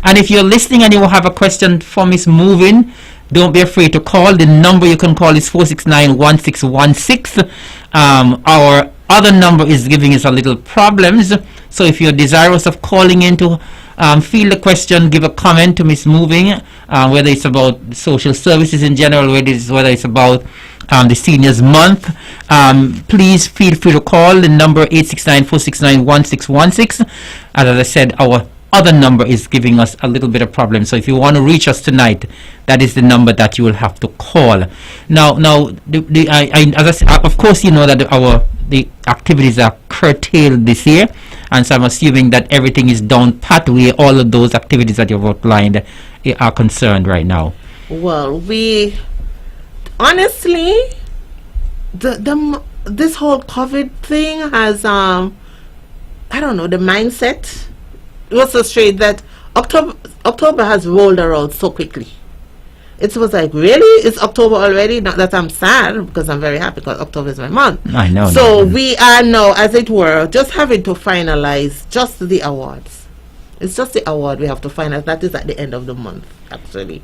And if you're listening and you have a question for Miss Movin, don't be afraid to call. The number you can call is 469-1616. Our other number is giving us a little problems. So if you're desirous of calling in to field a question, give a comment to Miss Moving, whether it's about social services in general, whether it's about the Seniors Month. Please feel free to call the number 869-469-1616. As I said, our other number is giving us a little bit of problem. So if you want to reach us tonight, that is the number that you will have to call. Now, as I said, of course, you know that the activities are curtailed this year, and so I'm assuming that everything is down pathway. All of those activities that you've outlined are concerned right now. Well, we honestly, this whole COVID thing has I don't know, the mindset. It was so strange that October has rolled around so quickly. It was like, really? It's October already? Not that I'm sad, because I'm very happy because October is my month. I know. So we are now, as it were, just having to finalize just the awards. It's just the award we have to finalize. That is at the end of the month, actually.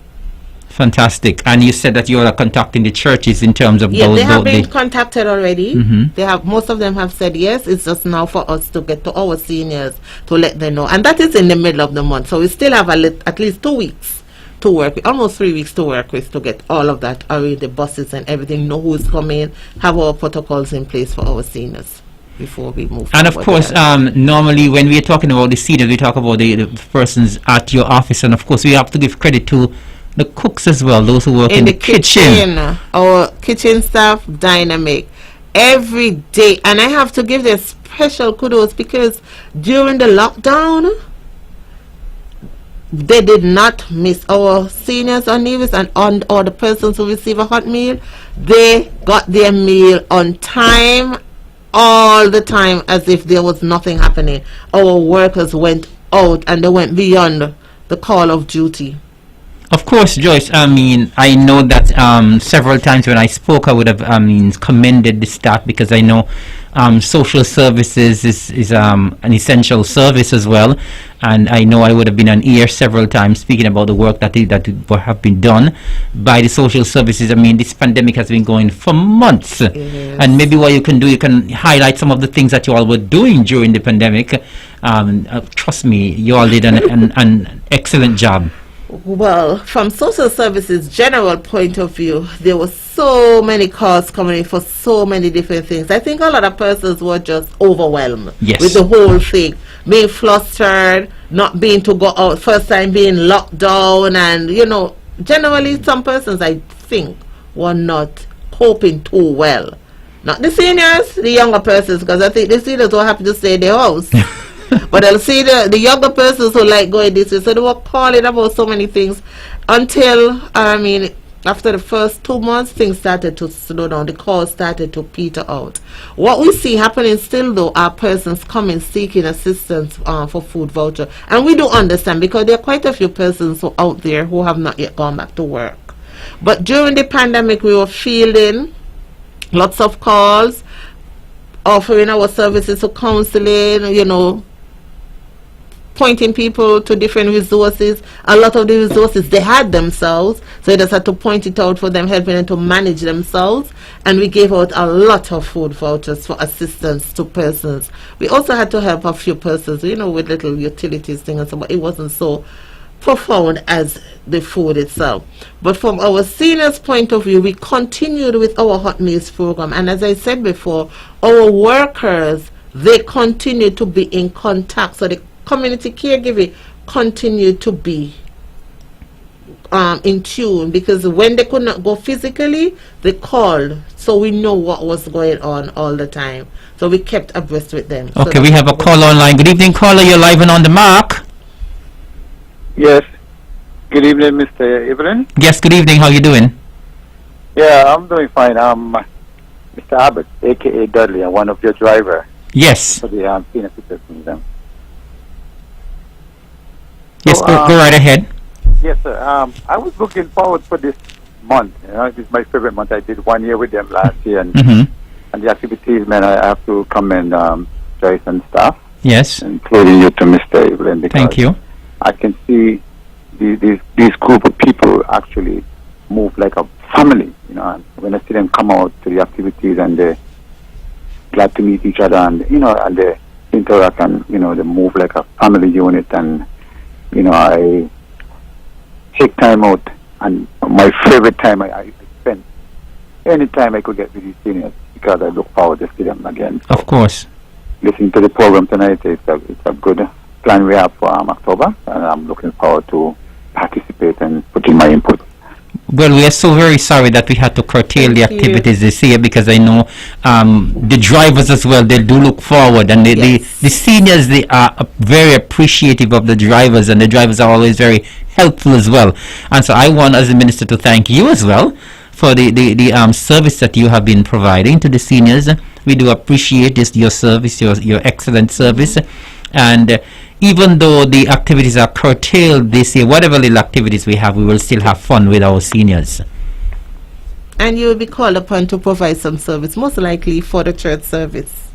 Fantastic. And you said that you are contacting the churches in terms of Yeah, those. they have been contacted already. Mhm. They have, most of them have said yes. It's just now for us to get to our seniors to let them know, and that is in the middle of the month. So we still have at least 2 weeks to work with, almost 3 weeks to work with, to get all of that, arrange the buses and everything, know who's coming, have our protocols in place for our seniors before we move. And of forward course, with that. normally when we are talking about the seniors, we talk about the persons at your office, and of course we have to give credit to the cooks as well, those who work in the kitchen. Our kitchen staff, dynamic every day, and I have to give them special kudos because during the lockdown they did not miss. Our seniors on Nevis and or the persons who receive a hot meal, they got their meal on time, all the time, as if there was nothing happening. Our workers went out and they went beyond the call of duty. Of course, Joyce, I mean, I know that several times when I spoke, I would have commended the staff, because I know social services is an essential service as well, and I know I would have been on ear several times speaking about the work that have been done by the social services. I mean, this pandemic has been going for months, and maybe what you can do, you can highlight some of the things that you all were doing during the pandemic. Trust me, you all did an excellent job. Well, from social services general point of view, there were so many calls coming in for so many different things. I think a lot of persons were just overwhelmed with the whole thing, being flustered, not being to go out, first time being locked down, and generally some persons, I think, were not coping too well. Not the seniors, the younger persons, because I think the seniors were happy to stay in their house. But I'll see the younger persons who like going this way, so they were calling about so many things until, after the first 2 months, things started to slow down. The calls started to peter out. What we see happening still, though, are persons coming seeking assistance for food voucher. And we do understand, because there are quite a few persons out there who have not yet gone back to work. But during the pandemic, we were fielding lots of calls, offering our services for counseling, pointing people to different resources. A lot of the resources they had themselves, so they just had to point it out for them, helping them to manage themselves. And we gave out a lot of food vouchers for assistance to persons. We also had to help a few persons, with little utilities thing and so, but it wasn't so profound as the food itself. But from our seniors' point of view, we continued with our hot meals program, and as I said before, our workers, they continue to be in contact, so the community caregiving continued to be in tune, because when they could not go physically, they called, so we know what was going on all the time, so we kept abreast with them. Okay, we have a caller online. Good evening, caller. You're live and on the mark. Yes. Good evening, Mr. Evelyn. Yes, good evening. How you doing? Yeah, I'm doing fine. I'm Mr. Abbott, a.k.a. Dudley. I'm one of your driver Yes. for the senior citizens. Yes, So, go right ahead. Yes, sir. I was looking forward for this month. This is my favorite month. I did 1 year with them last year, and the activities, man, I have to commend Joyce and staff. Yes. Including you to Mr. Evelyn. Thank you. I can see these group of people actually move like a family, and when I see them come out to the activities, and they're glad to meet each other, and and they interact, and they move like a family unit, and I take time out, and my favorite time I spend anytime I could get with these seniors, because I look forward to see them again. So Of course. listening to the program tonight, it's a good plan we have for October, and I'm looking forward to participate and put in my input. Well, we are so very sorry that we had to curtail the Thank you. activities this year, because I know the drivers as well, they do look forward, and Yes. the seniors, they are very appreciative of the drivers, and the drivers are always very helpful as well. And so I want, as a minister, to thank you as well for the service that you have been providing to the seniors. We do appreciate this, your service, your excellent service. And even though the activities are curtailed this year, whatever little activities we have, we will still have fun with our seniors. And you will be called upon to provide some service, most likely for the church service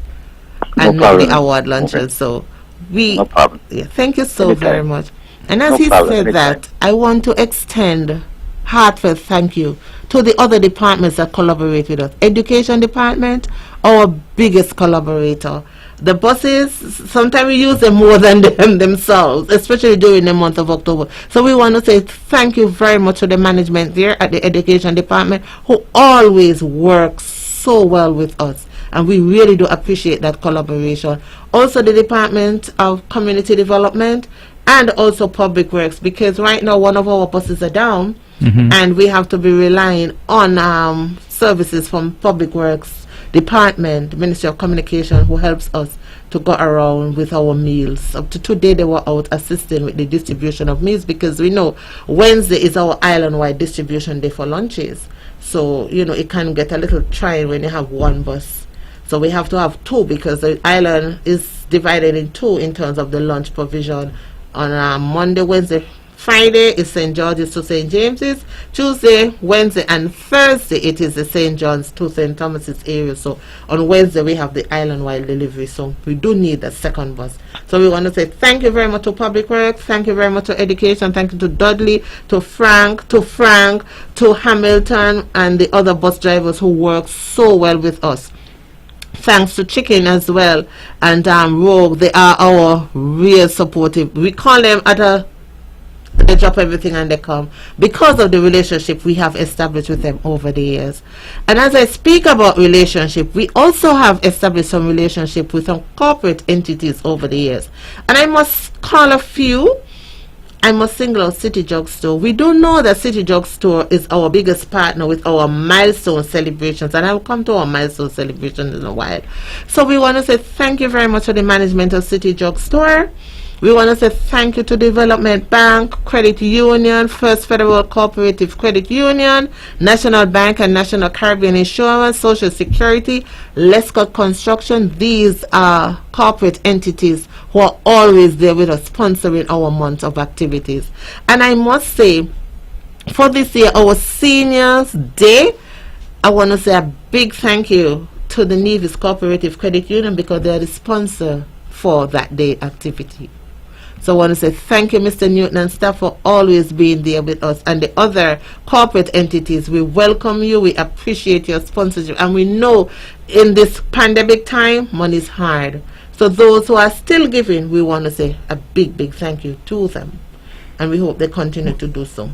No and not problem. the award luncheon. Okay. So we, No problem. yeah, thank you so Anytime. very much. And as No he problem. said Anytime. that, I want to extend heartfelt thank you to the other departments that collaborate with us. Education department, our biggest collaborator. The buses, sometimes we use them more than them themselves, especially during the month of October. So we want to say thank you very much to the management there at the education department, who always works so well with us. And we really do appreciate that collaboration. Also the Department of Community Development and also Public Works, because right now one of our buses are down, and we have to be relying on services from Public Works Department, Ministry of Communication, who helps us to go around with our meals. Up to today, they were out assisting with the distribution of meals, because we know Wednesday is our island-wide distribution day for lunches. So, you know, it can get a little trying when you have one bus. So we have to have two, because the island is divided in two in terms of the lunch provision. On Monday, Wednesday, Friday is St. George's to St. James's. Tuesday, Wednesday, and Thursday it is the St. John's to St. Thomas's area. So on Wednesday we have the island-wide delivery. So we do need a second bus. So we want to say thank you very much to Public Works, thank you very much to Education, thank you to Dudley, to Frank, to Hamilton, and the other bus drivers who work so well with us. Thanks to Chicken as well, and Rogue. They are our real supportive. We call them they drop everything and they come, because of the relationship we have established with them over the years. And as I speak about relationship, we also have established some relationship with some corporate entities over the years. And I must call a few. I must single out City Drug Store. We do know that City Drug Store is our biggest partner with our milestone celebrations, and I will come to our milestone celebrations in a while. So we want to say thank you very much to the management of City Drug Store. We want to say thank you to Development Bank, Credit Union, First Federal Cooperative Credit Union, National Bank and National Caribbean Insurance, Social Security, Lescott Construction. These are corporate entities who are always there with us, sponsoring our month of activities. And I must say, for this year, our Seniors Day, I want to say a big thank you to the Nevis Cooperative Credit Union, because they are the sponsor for that day activity. So I want to say thank you, Mr. Newton and staff, for always being there with us. And the other corporate entities, we welcome you. We appreciate your sponsorship. And we know in this pandemic time, money is hard. So those who are still giving, we want to say a big, big thank you to them. And we hope they continue to do so.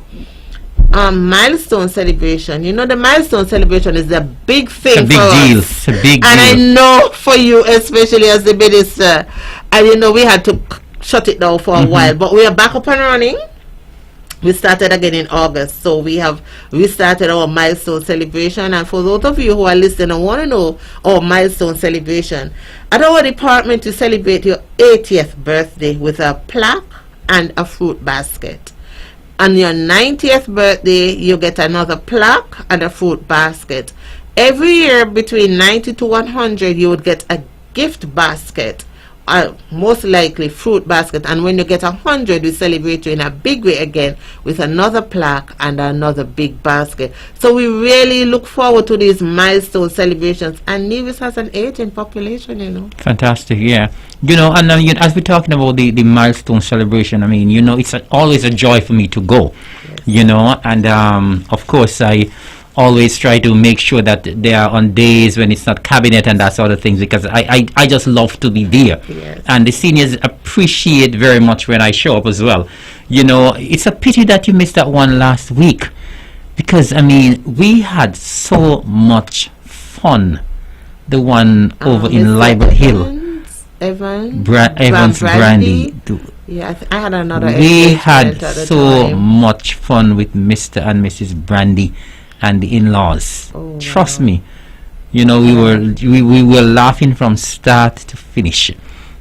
Milestone celebration. You know, the milestone celebration is a big thing. It's a big for deal. us. It's a big And I deal. know for you, especially as the minister, and you know, we had to shut it down for a while, but we are back up and running. We started again in August, so we started our milestone celebration. And for those of you who are listening and want to know our milestone celebration, at our department you celebrate your 80th birthday with a plaque and a fruit basket. On your 90th birthday, you get another plaque and a fruit basket. Every year between 90 to 100, you would get a gift basket, most likely fruit basket. And when you get 100, we celebrate you in a big way again with another plaque and another big basket. So we really look forward to these milestone celebrations. And Nevis has an aging population, you know. Fantastic, yeah. You know, and as we're talking about the milestone celebration, I mean, you know, it's always a joy for me to go, you know, and of course I always try to make sure that they are on days when it's not cabinet and that sort of things, because I just love to be there. Yes. And the seniors appreciate very much when I show up as well. You know, it's a pity that you missed that one last week. because I mean we had so much fun. The one over in Mr. Libel Hill, Evans Evans Brandy. Yeah, I had another. We had engagement at the so time. much fun with Mr. and Mrs. Brandy and the in-laws. Oh, Trust me, you know we were laughing from start to finish.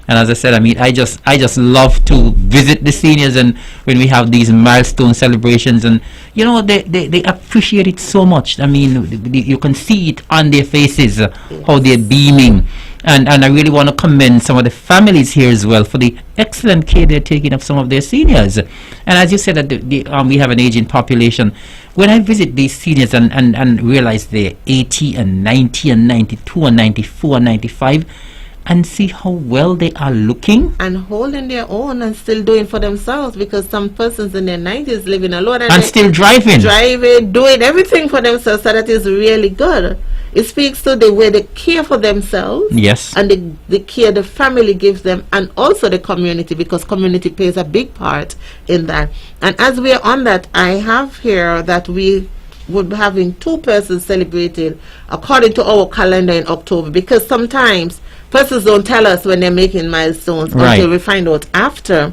And as I said, I mean, I just love to visit the seniors, and when we have these milestone celebrations, and you know they appreciate it so much. I mean, you can see it on their faces, how they're beaming, and I really want to commend some of the families here as well for the excellent care they're taking of some of their seniors. And as you said, that we have an aging population. When I visit these seniors and realize they're 80 and 90 and 92 and 94 and 95. And see how well they are looking and holding their own and still doing for themselves, because some persons in their 90s living alone and still driving, doing everything for themselves. So that is really good. It speaks to the way they care for themselves, yes, and the care the family gives them, and also the community, because community plays a big part in that. And as we are on that, I have here that we would be having 2 persons celebrated according to our calendar in October, because sometimes persons don't tell us when they're making milestones until we find out after.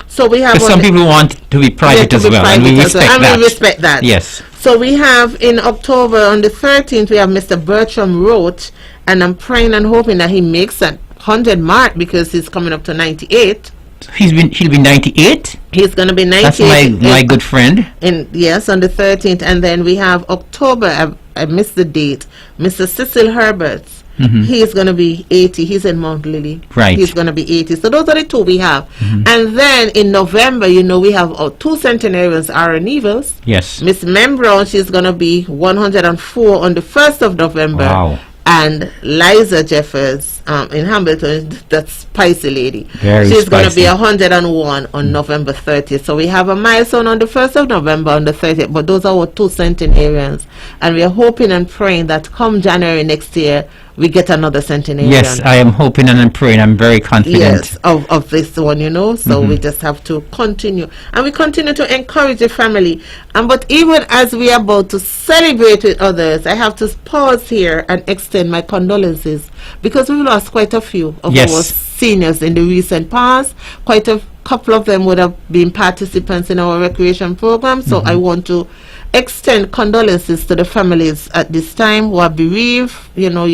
So we have, because some people want to be private as well, and we respect that. Yes. So we have in October on the 13th we have Mr. Bertram Roach, and I'm praying and hoping that he makes that 100 mark, because he's coming up to 98. He'll be 98. He's going to be 98. That's my good friend. Yes, on the 13th. And then we have October, I missed the date, Mr. Cecil Herberts. He's going to be 80. He's in Mount Lily. Right. He's going to be 80. So those are the 2 we have. And then in November, you know, we have 2 centenarians, Aaron Evans. Yes. Miss Mem Brown, she's going to be 104 on the 1st of November. Wow. And Liza Jeffers in Hamilton, that spicy lady. Very She's going to spicy. be 101 on November 30th. So we have a milestone on the 1st of November on the 30th. But those are our 2 centenarians. And we are hoping and praying that come January next year, we get another centenarian. Yes, I am hoping and I'm praying. I'm very confident. Yes, of this one, you know. So we just have to continue. And we continue to encourage the family. But even as we are about to celebrate with others, I have to pause here and extend my condolences, because we lost quite a few of our seniors in the recent past. Quite a couple of them would have been participants in our recreation program. So I want to extend condolences to the families at this time who are bereaved. You know,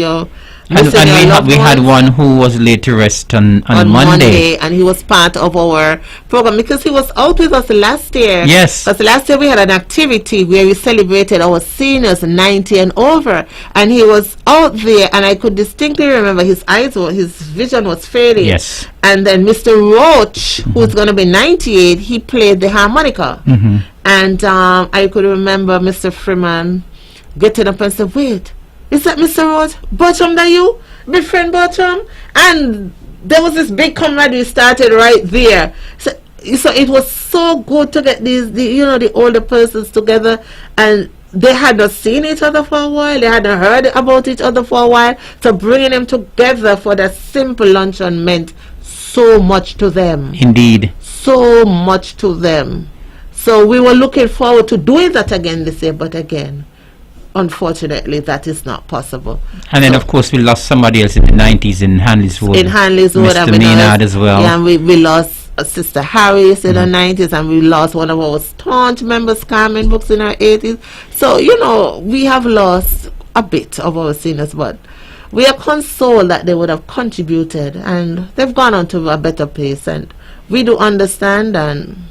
and we had one who was laid to rest on Monday, and he was part of our program because he was out with us last year. Yes, because last year we had an activity where we celebrated our seniors 90 and over, and he was out there, and I could distinctly remember his vision was fading. Yes. And then Mr. Roach, who's going to be 98, he played the harmonica. And I could remember Mr. Freeman getting up and saying, "Wait, is that Mr. Roach? Bertram, that you? My friend Bertram?" And there was this big camaraderie started right there. So it was so good to get the older persons together, and they had not seen each other for a while. They hadn't heard about each other for a while. So bringing them together for that simple luncheon meant so much to them. Indeed. So much to them. So we were looking forward to doing that again this year, but again, unfortunately, that is not possible. And then, of course, we lost somebody else in the 90s in Hanley's Wood. Mr. Maynard as well. Yeah, and we lost Sister Harris in her 90s, and we lost one of our staunch members, Carmen Brooks, in her 80s. So, we have lost a bit of our seniors, but we are consoled that they would have contributed, and they've gone on to a better place, and we do understand. And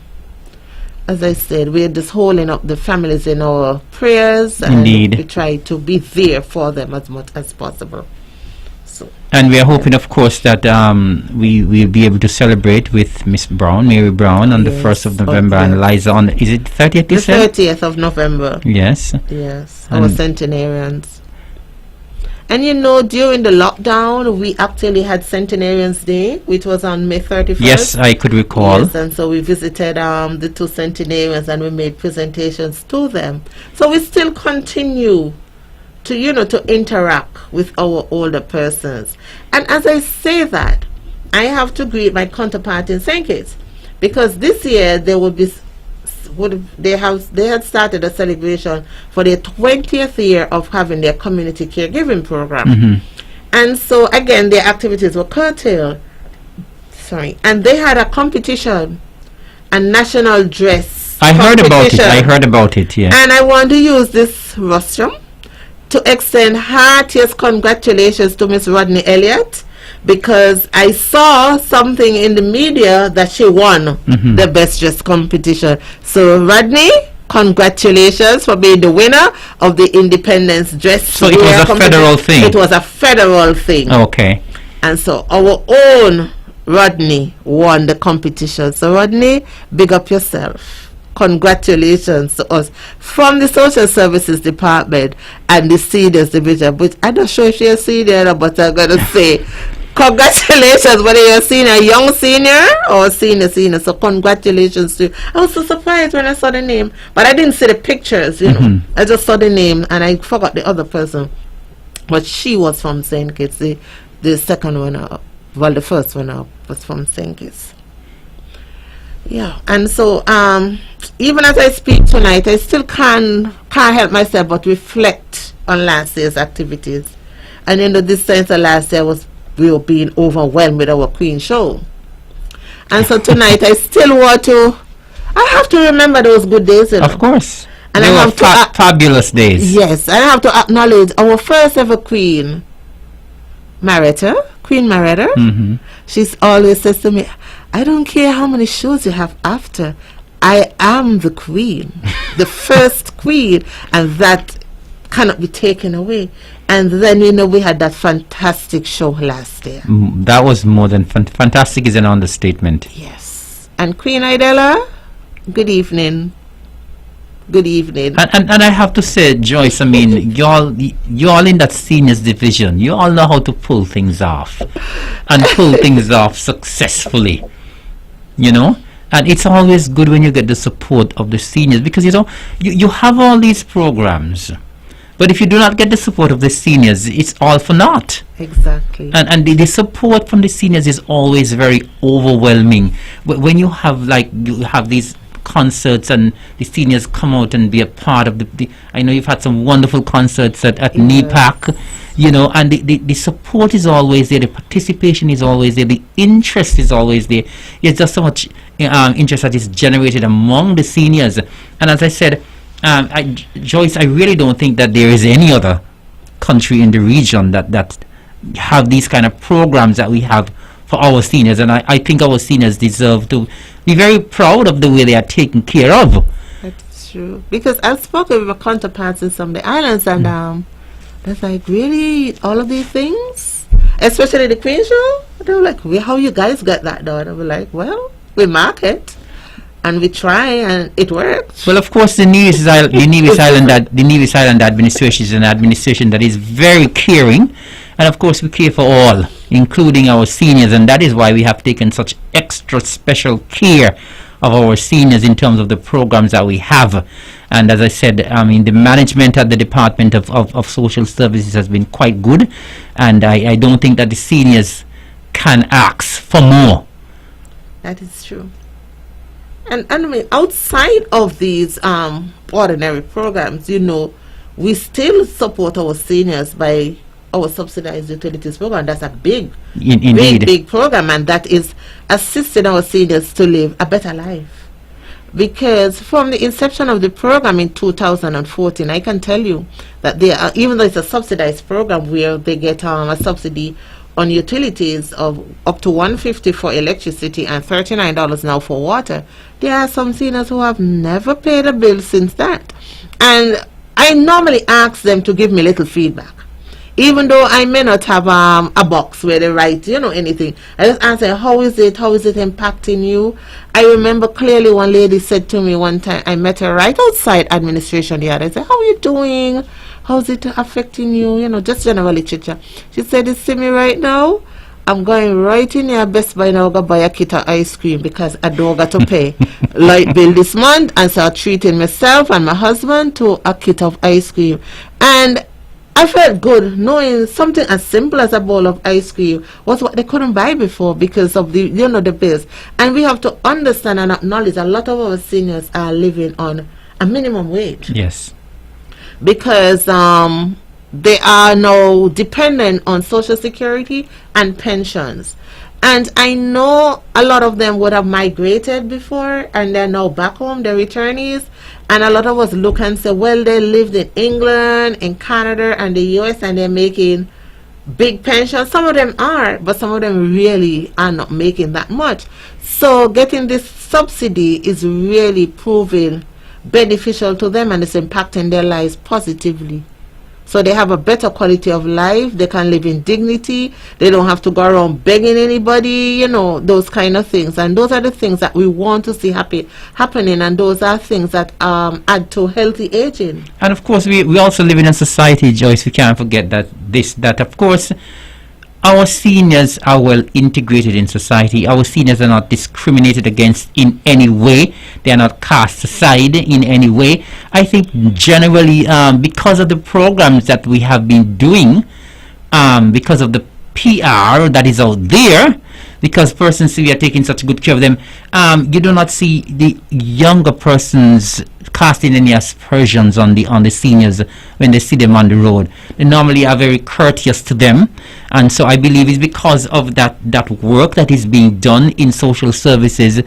as I said, we're just holding up the families in our prayers. Indeed. And we try to be there for them as much as possible. So. And we are hoping, of course, that we will be able to celebrate with Miss Brown, Mary Brown, on the 1st of November, and Liza on, is it 30th? The 30th of November. Yes. Yes, our centenarians. And during the lockdown, we actually had Centenarians Day, which was on May 31st. Yes, I could recall. Yes, and so we visited the 2 centenarians, and we made presentations to them. So we still continue to, to interact with our older persons. And as I say that, I have to greet my counterpart in St. Kitts, because this year there will be they had started a celebration for their 20th year of having their community caregiving program. And so again, their activities were curtailed. And they had a competition, a national dress. I heard about it. Yeah. And I want to use this rostrum to extend heartiest congratulations to Miss Rodney Elliott, because I saw something in the media that she won the best dress competition. So Rodney, congratulations for being the winner of the Independence Dress. So it was a federal thing. It was a federal thing. Okay. And so our own Rodney won the competition. So Rodney, big up yourself. Congratulations to us from the Social Services Department and the Seniors Division. But I'm not sure if she's a senior, but I'm going to say congratulations, whether you're a senior, young senior or senior. So congratulations to you. I was so surprised when I saw the name, but I didn't see the pictures, you know. I just saw the name and I forgot the other person. But she was from St. Kitts, the second winner. Well, the first winner was from St. Kitts. Yeah, and so even as I speak tonight, I still can't help myself but reflect on last year's activities. And in this sense, last year we were being overwhelmed with our Queen show. And so tonight, I still want to. I have to remember those good days. You know? Of course, and they I were have fabulous days. Yes, I have to acknowledge our first ever Queen, Queen Maretta. She's always says to me, I don't care how many shows you have after, I am the queen, the first queen, and that cannot be taken away. And then, you know, we had that fantastic show last year. That was more than fantastic is an understatement. Yes. And Queen Idella, good evening. Good evening. And I have to say, Joyce, I mean, y'all in that seniors division, you all know how to pull things off and pull things off successfully, you know. And it's always good when you get the support of the seniors, because, you know, you have all these programs, but if you do not get the support of the seniors, it's all for naught. Exactly. And the support from the seniors is always very overwhelming. When you have these concerts and the seniors come out and be a part of the I know you've had some wonderful concerts at NEPAC, you know, and the support is always there, the participation is always there, the interest is always there. There's just so much interest that is generated among the seniors. And as I said, Joyce, I really don't think that there is any other country in the region that have these kind of programs that we have for our seniors, and I think our seniors deserve to be very proud of the way they are taken care of. That's true. Because I've spoken with my counterparts in some of the islands, and that's like, really, all of these things, especially the Queen show. They were like, how you guys get that done? I was like, well, we market and we try, and it works. Well, of course, the Nevis Island administration is an administration that is very caring, and of course, we care for all, including our seniors, and that is why we have taken such extra special care of our seniors in terms of the programs that we have. And as I said, I mean, the management at the Department of Social Services has been quite good, and I don't think that the seniors can ask for more. That is true. And I mean, outside of these ordinary programs, you know, we still support our seniors by our subsidized utilities program. That's a big program, and that is assisting our seniors to live a better life. Because from the inception of the program in 2014, I can tell you that they are, even though it's a subsidized program where they get a subsidy on utilities of up to $150 for electricity and $39 now for water, there are some seniors who have never paid a bill since that. And I normally ask them to give me little feedback. Even though I may not have a box where they write, you know, anything. I just ask them, how is it impacting you? I remember clearly one lady said to me one time, I met her right outside administration yard. I said, how are you doing? How's it affecting you? You know, just generally chit-chat. She said, you see me right now? I'm going right in here Best Buy now to buy a kit of ice cream because I don't got to pay light bill this month, and so I'm treating myself and my husband to a kit of ice cream. And I felt good knowing something as simple as a bowl of ice cream was what they couldn't buy before because of the the bills. And we have to understand and acknowledge a lot of our seniors are living on a minimum wage. Yes. Because they are now dependent on Social Security and pensions. And I know a lot of them would have migrated before and they're now back home, they're returnees. And a lot of us look and say, well, they lived in England, in Canada, and the US, and they're making big pensions. Some of them are, but some of them really are not making that much. So getting this subsidy is really proving beneficial to them, and it's impacting their lives positively. So they have a better quality of life. They can live in dignity. They don't have to go around begging anybody, those kind of things. And those are the things that we want to see happening. And those are things that add to healthy aging. And of course, we also live in a society, Joyce. We can't forget that of course, our seniors are well integrated in society. Our seniors are not discriminated against in any way. They are not cast aside in any way. I think generally because of the programs that we have been doing, because of the PR that is out there, because persons we are taking such good care of them, you do not see the younger persons casting any aspersions on the seniors when they see them on the road. They normally are very courteous to them, and so I believe it's because of that work that is being done in social services.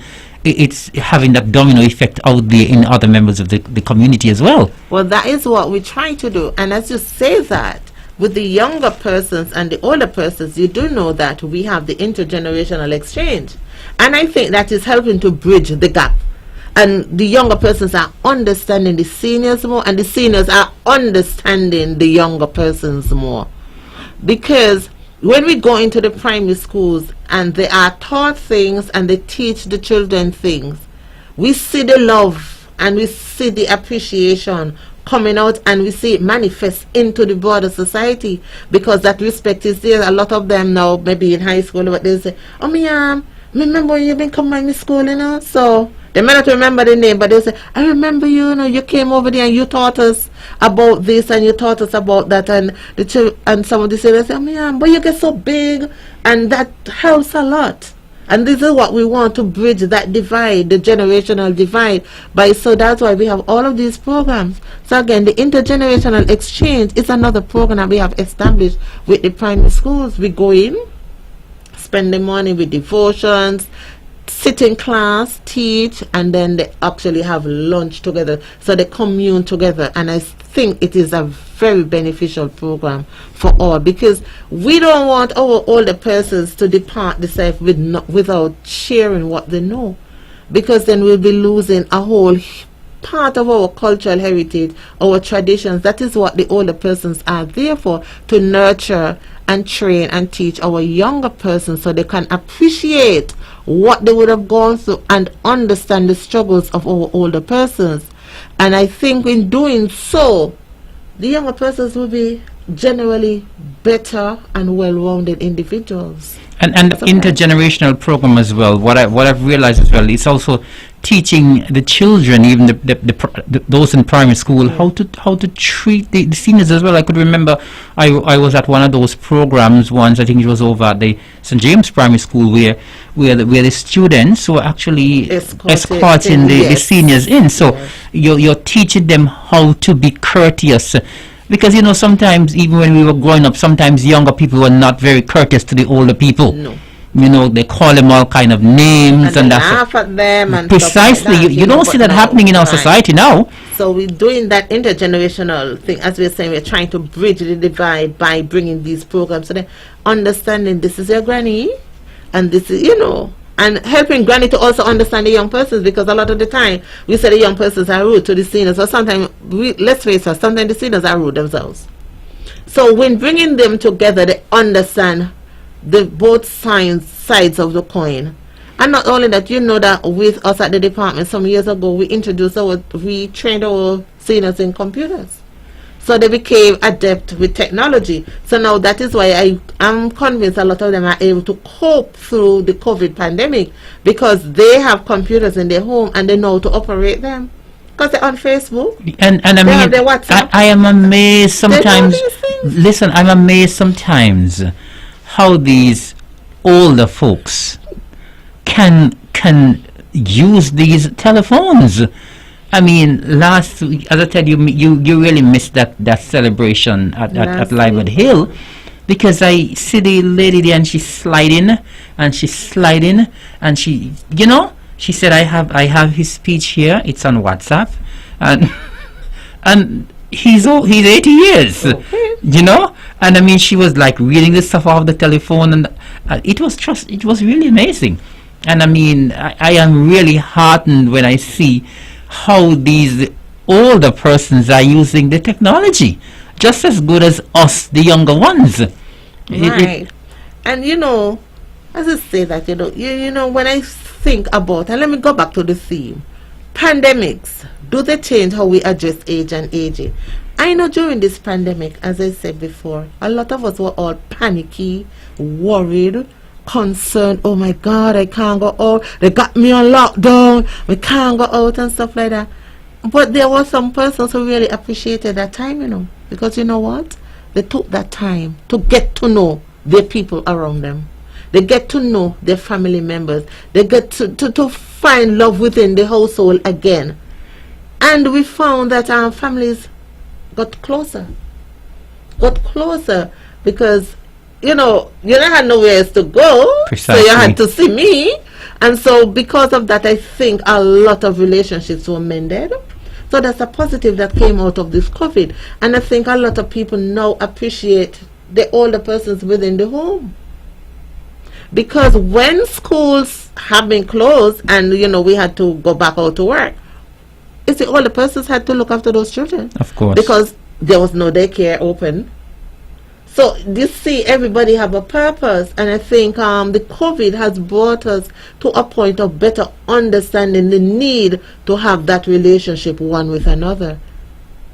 It's having that domino effect out there in other members of the community as well. Well, that is what we try to do. And as you say that, with the younger persons and the older persons, you do know that we have the intergenerational exchange. And I think that is helping to bridge the gap. And the younger persons are understanding the seniors more, and the seniors are understanding the younger persons more. Because when we go into the primary schools and they are taught things and they teach the children things, we see the love and we see the appreciation coming out, and we see it manifest into the broader society, because that respect is there. A lot of them now, maybe in high school, but they say, oh, remember when you been coming to school, so they may not remember the name, but they say, I remember you, you came over there and you taught us about this and you taught us about that, and and some of the say, oh, but you get so big, and that helps a lot. And this is what we want to bridge, that divide, the generational divide. So that's why we have all of these programs. So again, the intergenerational exchange is another program that we have established with the primary schools. We go in, spend the money with devotions, sit in class, teach, and then they actually have lunch together. So they commune together. And I think it is a very beneficial program for all, because we don't want our older persons to depart this life without sharing what they know, because then we'll be losing a whole part of our cultural heritage, our traditions. That is what the older persons are there for, to nurture and train and teach our younger persons so they can appreciate what they would have gone through and understand the struggles of our older persons. And I think in doing so, the younger persons will be generally better and well-rounded individuals. And intergenerational program as well. What I've realized as well, it's also teaching the children, even those in primary school, how to treat the seniors as well. I could remember I was at one of those programs once. I think it was over at the St. James Primary School where the students were actually escorting the seniors in. So you're teaching them how to be courteous. Because, sometimes even when we were growing up, sometimes younger people were not very courteous to the older people. No. They call them all kind of names and laugh at them. And precisely. Like that, you don't see that happening in our society now. So we're doing that intergenerational thing. As we're saying, we're trying to bridge the divide by bringing these programs. So they're understanding this is your granny, and this is, and helping granny to also understand the young persons, because a lot of the time we say the young persons are rude to the seniors, or sometimes let's face it, sometimes the seniors are rude themselves. So when bringing them together, they understand the both sides of the coin. And not only that, that with us at the department some years ago, we trained our seniors in computers. So they became adept with technology. So now that is why I'm convinced a lot of them are able to cope through the COVID pandemic, because they have computers in their home and they know how to operate them. Because they're on Facebook. And I mean, have their WhatsApp. I am amazed sometimes Listen, I'm amazed sometimes how these older folks can use these telephones. I mean, last week, as I said, you really missed that celebration at Lywood Hill, because I see the lady there and she's sliding and she said, I have his speech here. It's on WhatsApp, and he's 80 years, and I mean, she was like reading the stuff off the telephone, and it was really amazing. And I mean, I am really heartened when I see how these older persons are using the technology just as good as us, the younger ones. Right. And as I say that, when I think about, and let me go back to the theme, pandemics, do they change how we address age and aging? I know during this pandemic, as I said before, a lot of us were all panicky, worried, concerned. Oh my God, I can't go out. They got me on lockdown. We can't go out and stuff like that. But there were some persons who really appreciated that time, because you know what? They took that time to get to know the people around them. They get to know their family members. They get to find love within the household again. And we found that our families got closer because you had nowhere else to go. Precisely. So you had to see me, and so because of that, I think a lot of relationships were mended. So that's a positive that came out of this COVID, and I think a lot of people now appreciate the older persons within the home, because when schools have been closed and we had to go back out to work, it's the older persons had to look after those children, of course, because there was no daycare open. So you see, everybody have a purpose, and I think the COVID has brought us to a point of better understanding the need to have that relationship one with another.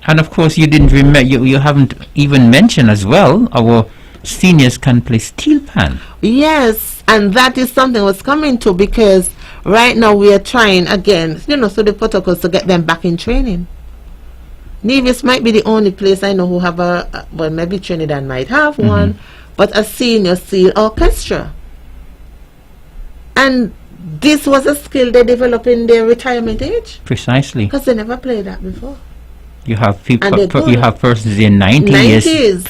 And of course, you didn't remember. You haven't even mentioned as well. Our seniors can play steel pan. Yes, and that is something was coming to, because right now we are trying again, so the protocols to get them back in training. Nevis might be the only place I know who have well, maybe Trinidad might have one, but a senior steel orchestra. And this was a skill they developed in their retirement age. Precisely. Because they never played that before. You have people. You have persons in 90s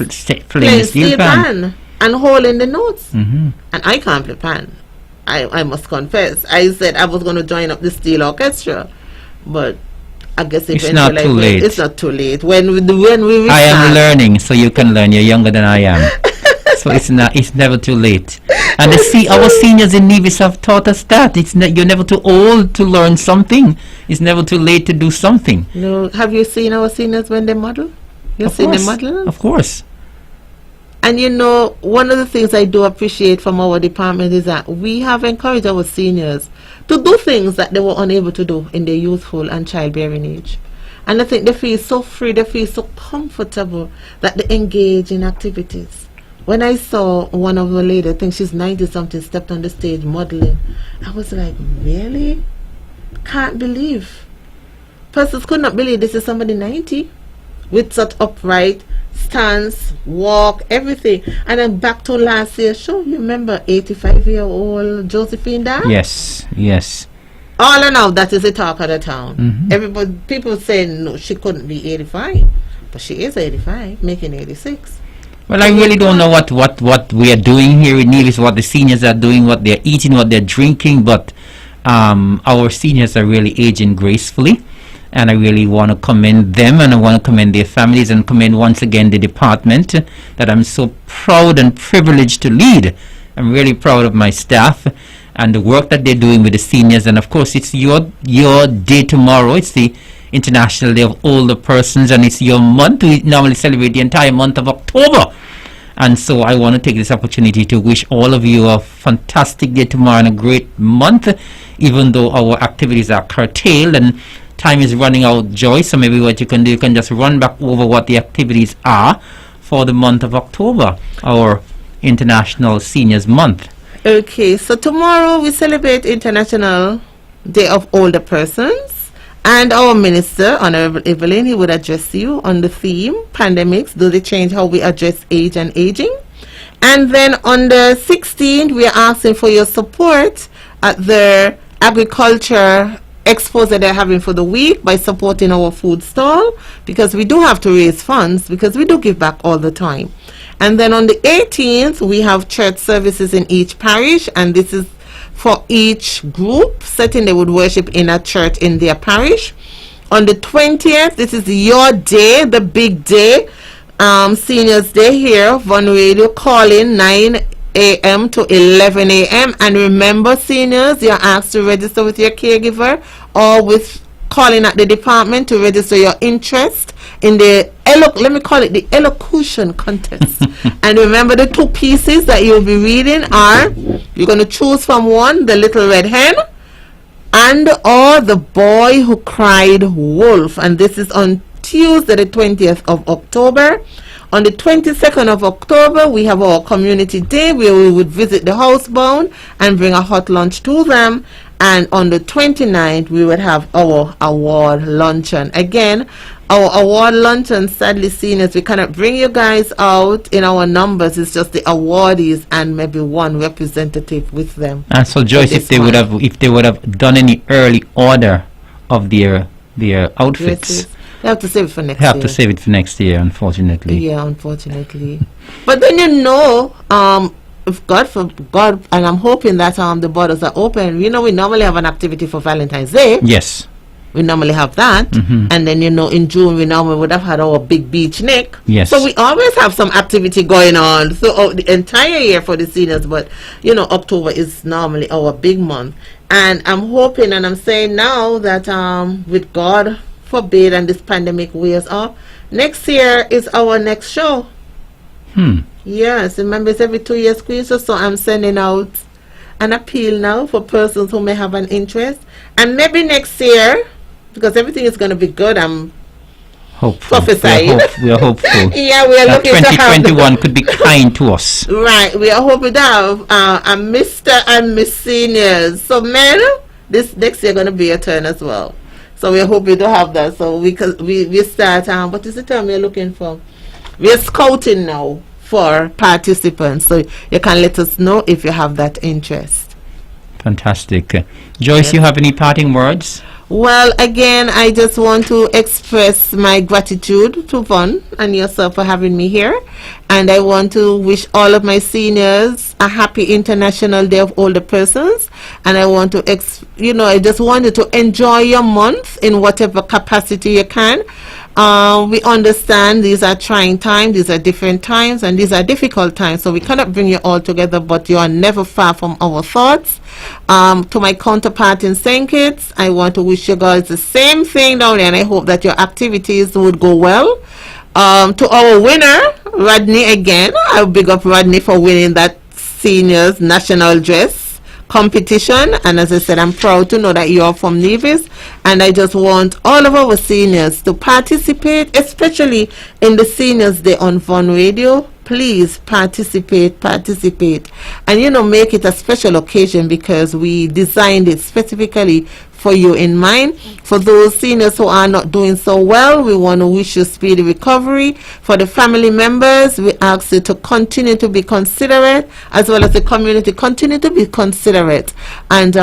playing steel pan and holding the notes. And I can't play pan. I must confess. I said I was going to join up the steel orchestra, but I guess it's not too late. It's not too late. When we restart, I am learning, so you can learn. You're younger than I am, so it's never too late. And our seniors in Nevis have taught us that you're never too old to learn something. It's never too late to do something. No, have you seen our seniors when they model? You've seen them model? Of course. And one of the things I do appreciate from our department is that we have encouraged our seniors to do things that they were unable to do in their youthful and childbearing age. And I think they feel so free, they feel so comfortable that they engage in activities. When I saw one of the ladies, I think she's 90-something, stepped on the stage modeling, I was like, really? Can't believe. Persons could not believe this is somebody 90 with such upright stance, walk, everything. And then back to last year's show, you remember 85-year-old Josephine Dan? Yes. All in all, that is the talk of the town. Everybody, people saying no, she couldn't be 85, but she is 85, making 86. Well, I really don't know what we are doing here in Nevis, what the seniors are doing, what they're eating, what they're drinking, but our seniors are really aging gracefully. And I really want to commend them, and I want to commend their families, and commend once again the department that I'm so proud and privileged to lead. I'm really proud of my staff and the work that they're doing with the seniors. And of course, it's your day tomorrow. It's the International Day of Older Persons, and it's your month. We normally celebrate the entire month of October. And so I want to take this opportunity to wish all of you a fantastic day tomorrow and a great month, even though our activities are curtailed and time is running out, Joy. So maybe what you can do, you can just run back over what the activities are for the month of October, our International Seniors Month. Okay, so tomorrow we celebrate International Day of Older Persons, And our minister, Honorable Evelyn, he would address you on the theme, pandemics, do they change how we address age and aging? And then on the 16th, we are asking for your support at the agriculture expos that they're having for the week by supporting our food stall, because we do have to raise funds because we do give back all the time. And then on the 18th, we have church services in each parish, and this is for each group, setting they would worship in a church in their parish. On the 20th, this is your day, the big day, Seniors Day here, Von Radio, calling 9 a.m. to 11 a.m. And remember, seniors, you're asked to register with your caregiver or with calling at the department to register your interest in the let me call it the elocution contest. And remember, the two pieces that you'll be reading are, you're going to choose from one, The Little Red Hen and or The Boy Who Cried Wolf. And this is on Tuesday the 20th of October. On the 22nd of October, we have our community day where we would visit the housebound and bring a hot lunch to them. And on the 29th, we would have our award luncheon. Again, our award luncheon, sadly, seniors, we cannot bring you guys out in our numbers. It's just the awardees and maybe one representative with them. And so, Joyce, if they would have done any early order of their outfits, they have to save it for next they year. have to save it for next year, unfortunately. Yeah, unfortunately. But then if God, and I'm hoping that the borders are open. We normally have an activity for Valentine's Day. Yes. We normally have that. And then, in June, we normally would have had our big beach nick. Yes. So we always have some activity going on throughout the entire year for the seniors. But, October is normally our big month. And I'm hoping, and I'm saying now that with God forbid and this pandemic wears off, next year is our next show. Yes, remember it's every 2 years, Queen. So I'm sending out an appeal now for persons who may have an interest. And maybe next year, because everything is going to be good, I'm hopeful. prophesying. We are hopeful. Yeah, we are that looking to have 2021 could be kind to us. Right, we are hoping to have a Mr. and Miss Seniors. So men, this next year going to be a turn as well. So we're hoping to have that. So we start, what is the term we're looking for? We're scouting now for participants. So you can let us know if you have that interest. Fantastic. Joyce, Yes. you have any parting words? Well, again, I just want to express my gratitude to Von and yourself for having me here. And I want to wish all of my seniors a happy International Day of Older Persons. And I want to, I just wanted to enjoy your month in whatever capacity you can. We understand these are trying times, these are different times, and these are difficult times. So we cannot bring you all together, but you are never far from our thoughts. To my counterpart in St. Kitts, I want to wish you guys the same thing down there, and I hope that your activities would go well. To our winner, Rodney, again, I'll big up Rodney for winning that seniors national dress competition. And as I said, I'm proud to know that you are from Nevis, and I just want all of our seniors to participate, especially in the Seniors Day on Von Radio. Please participate, and make it a special occasion, because we designed it specifically for you in mind. For those seniors who are not doing so well, we want to wish you speedy recovery. For the family members, we ask you to continue to be considerate, as well as the community continue to be considerate. And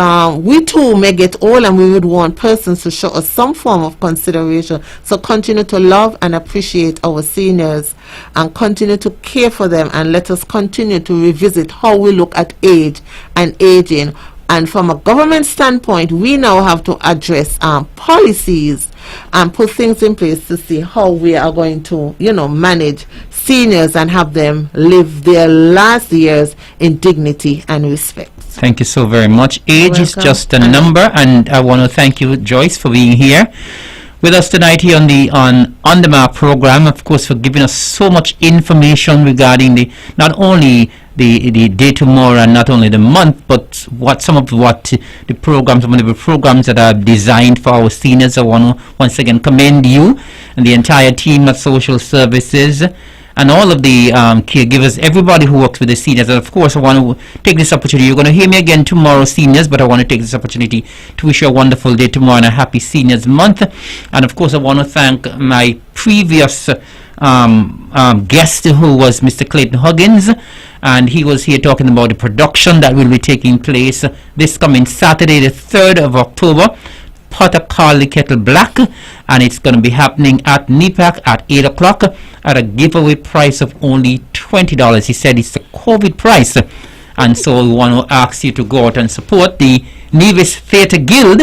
we too may get old, and we would want persons to show us some form of consideration. So continue to love and appreciate our seniors, and continue to care for them, and let us continue to revisit how we look at age and aging. And from a government standpoint, we now have to address policies and put things in place to see how we are going to, manage seniors and have them live their last years in dignity and respect. Thank you so very much. Age is just a number, and I want to thank you, Joyce, for being here with us tonight here on the Mark program. Of course, for giving us so much information regarding not only the day tomorrow and not only the month, but some of the programs that are designed for our seniors. I want to once again commend you and the entire team at Social Services and all of the caregivers, everybody who works with the seniors. And of course, I want to take this opportunity. You're going to hear me again tomorrow, seniors, but I want to take this opportunity to wish you a wonderful day tomorrow and a happy Seniors Month. And of course, I want to thank my previous guest, who was Mr. Clayton Huggins, and he was here talking about the production that will be taking place this coming Saturday, the 3rd of October. Potter Carly Kettle Black, and it's going to be happening at NEPAC at 8 o'clock at a giveaway price of only $20. He said it's the COVID price, and so we want to ask you to go out and support the Nevis Theatre Guild,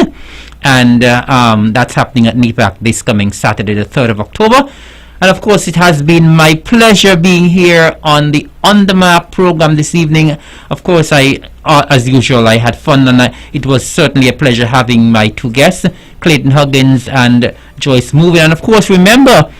and that's happening at NEPAC this coming Saturday, the 3rd of October. And of course, it has been my pleasure being here on the On The Mark program this evening. Of course, as usual, I had fun, and it was certainly a pleasure having my two guests, Clayton Huggins and Joyce Movin. And of course, remember,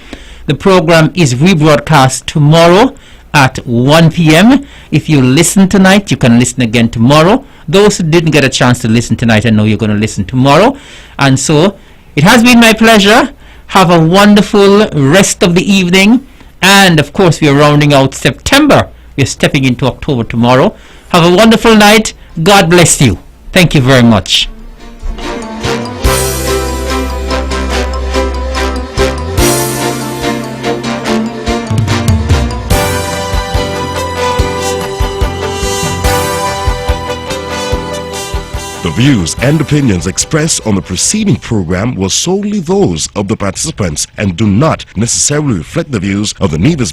the program is rebroadcast tomorrow at 1 p.m. If you listen tonight, you can listen again tomorrow. Those who didn't get a chance to listen tonight, I know you're going to listen tomorrow. And so, it has been my pleasure. Have a wonderful rest of the evening. And of course, we are rounding out September. We're stepping into October tomorrow. Have a wonderful night. God bless you. Thank you very much. The views and opinions expressed on the preceding program were solely those of the participants and do not necessarily reflect the views of the Nevis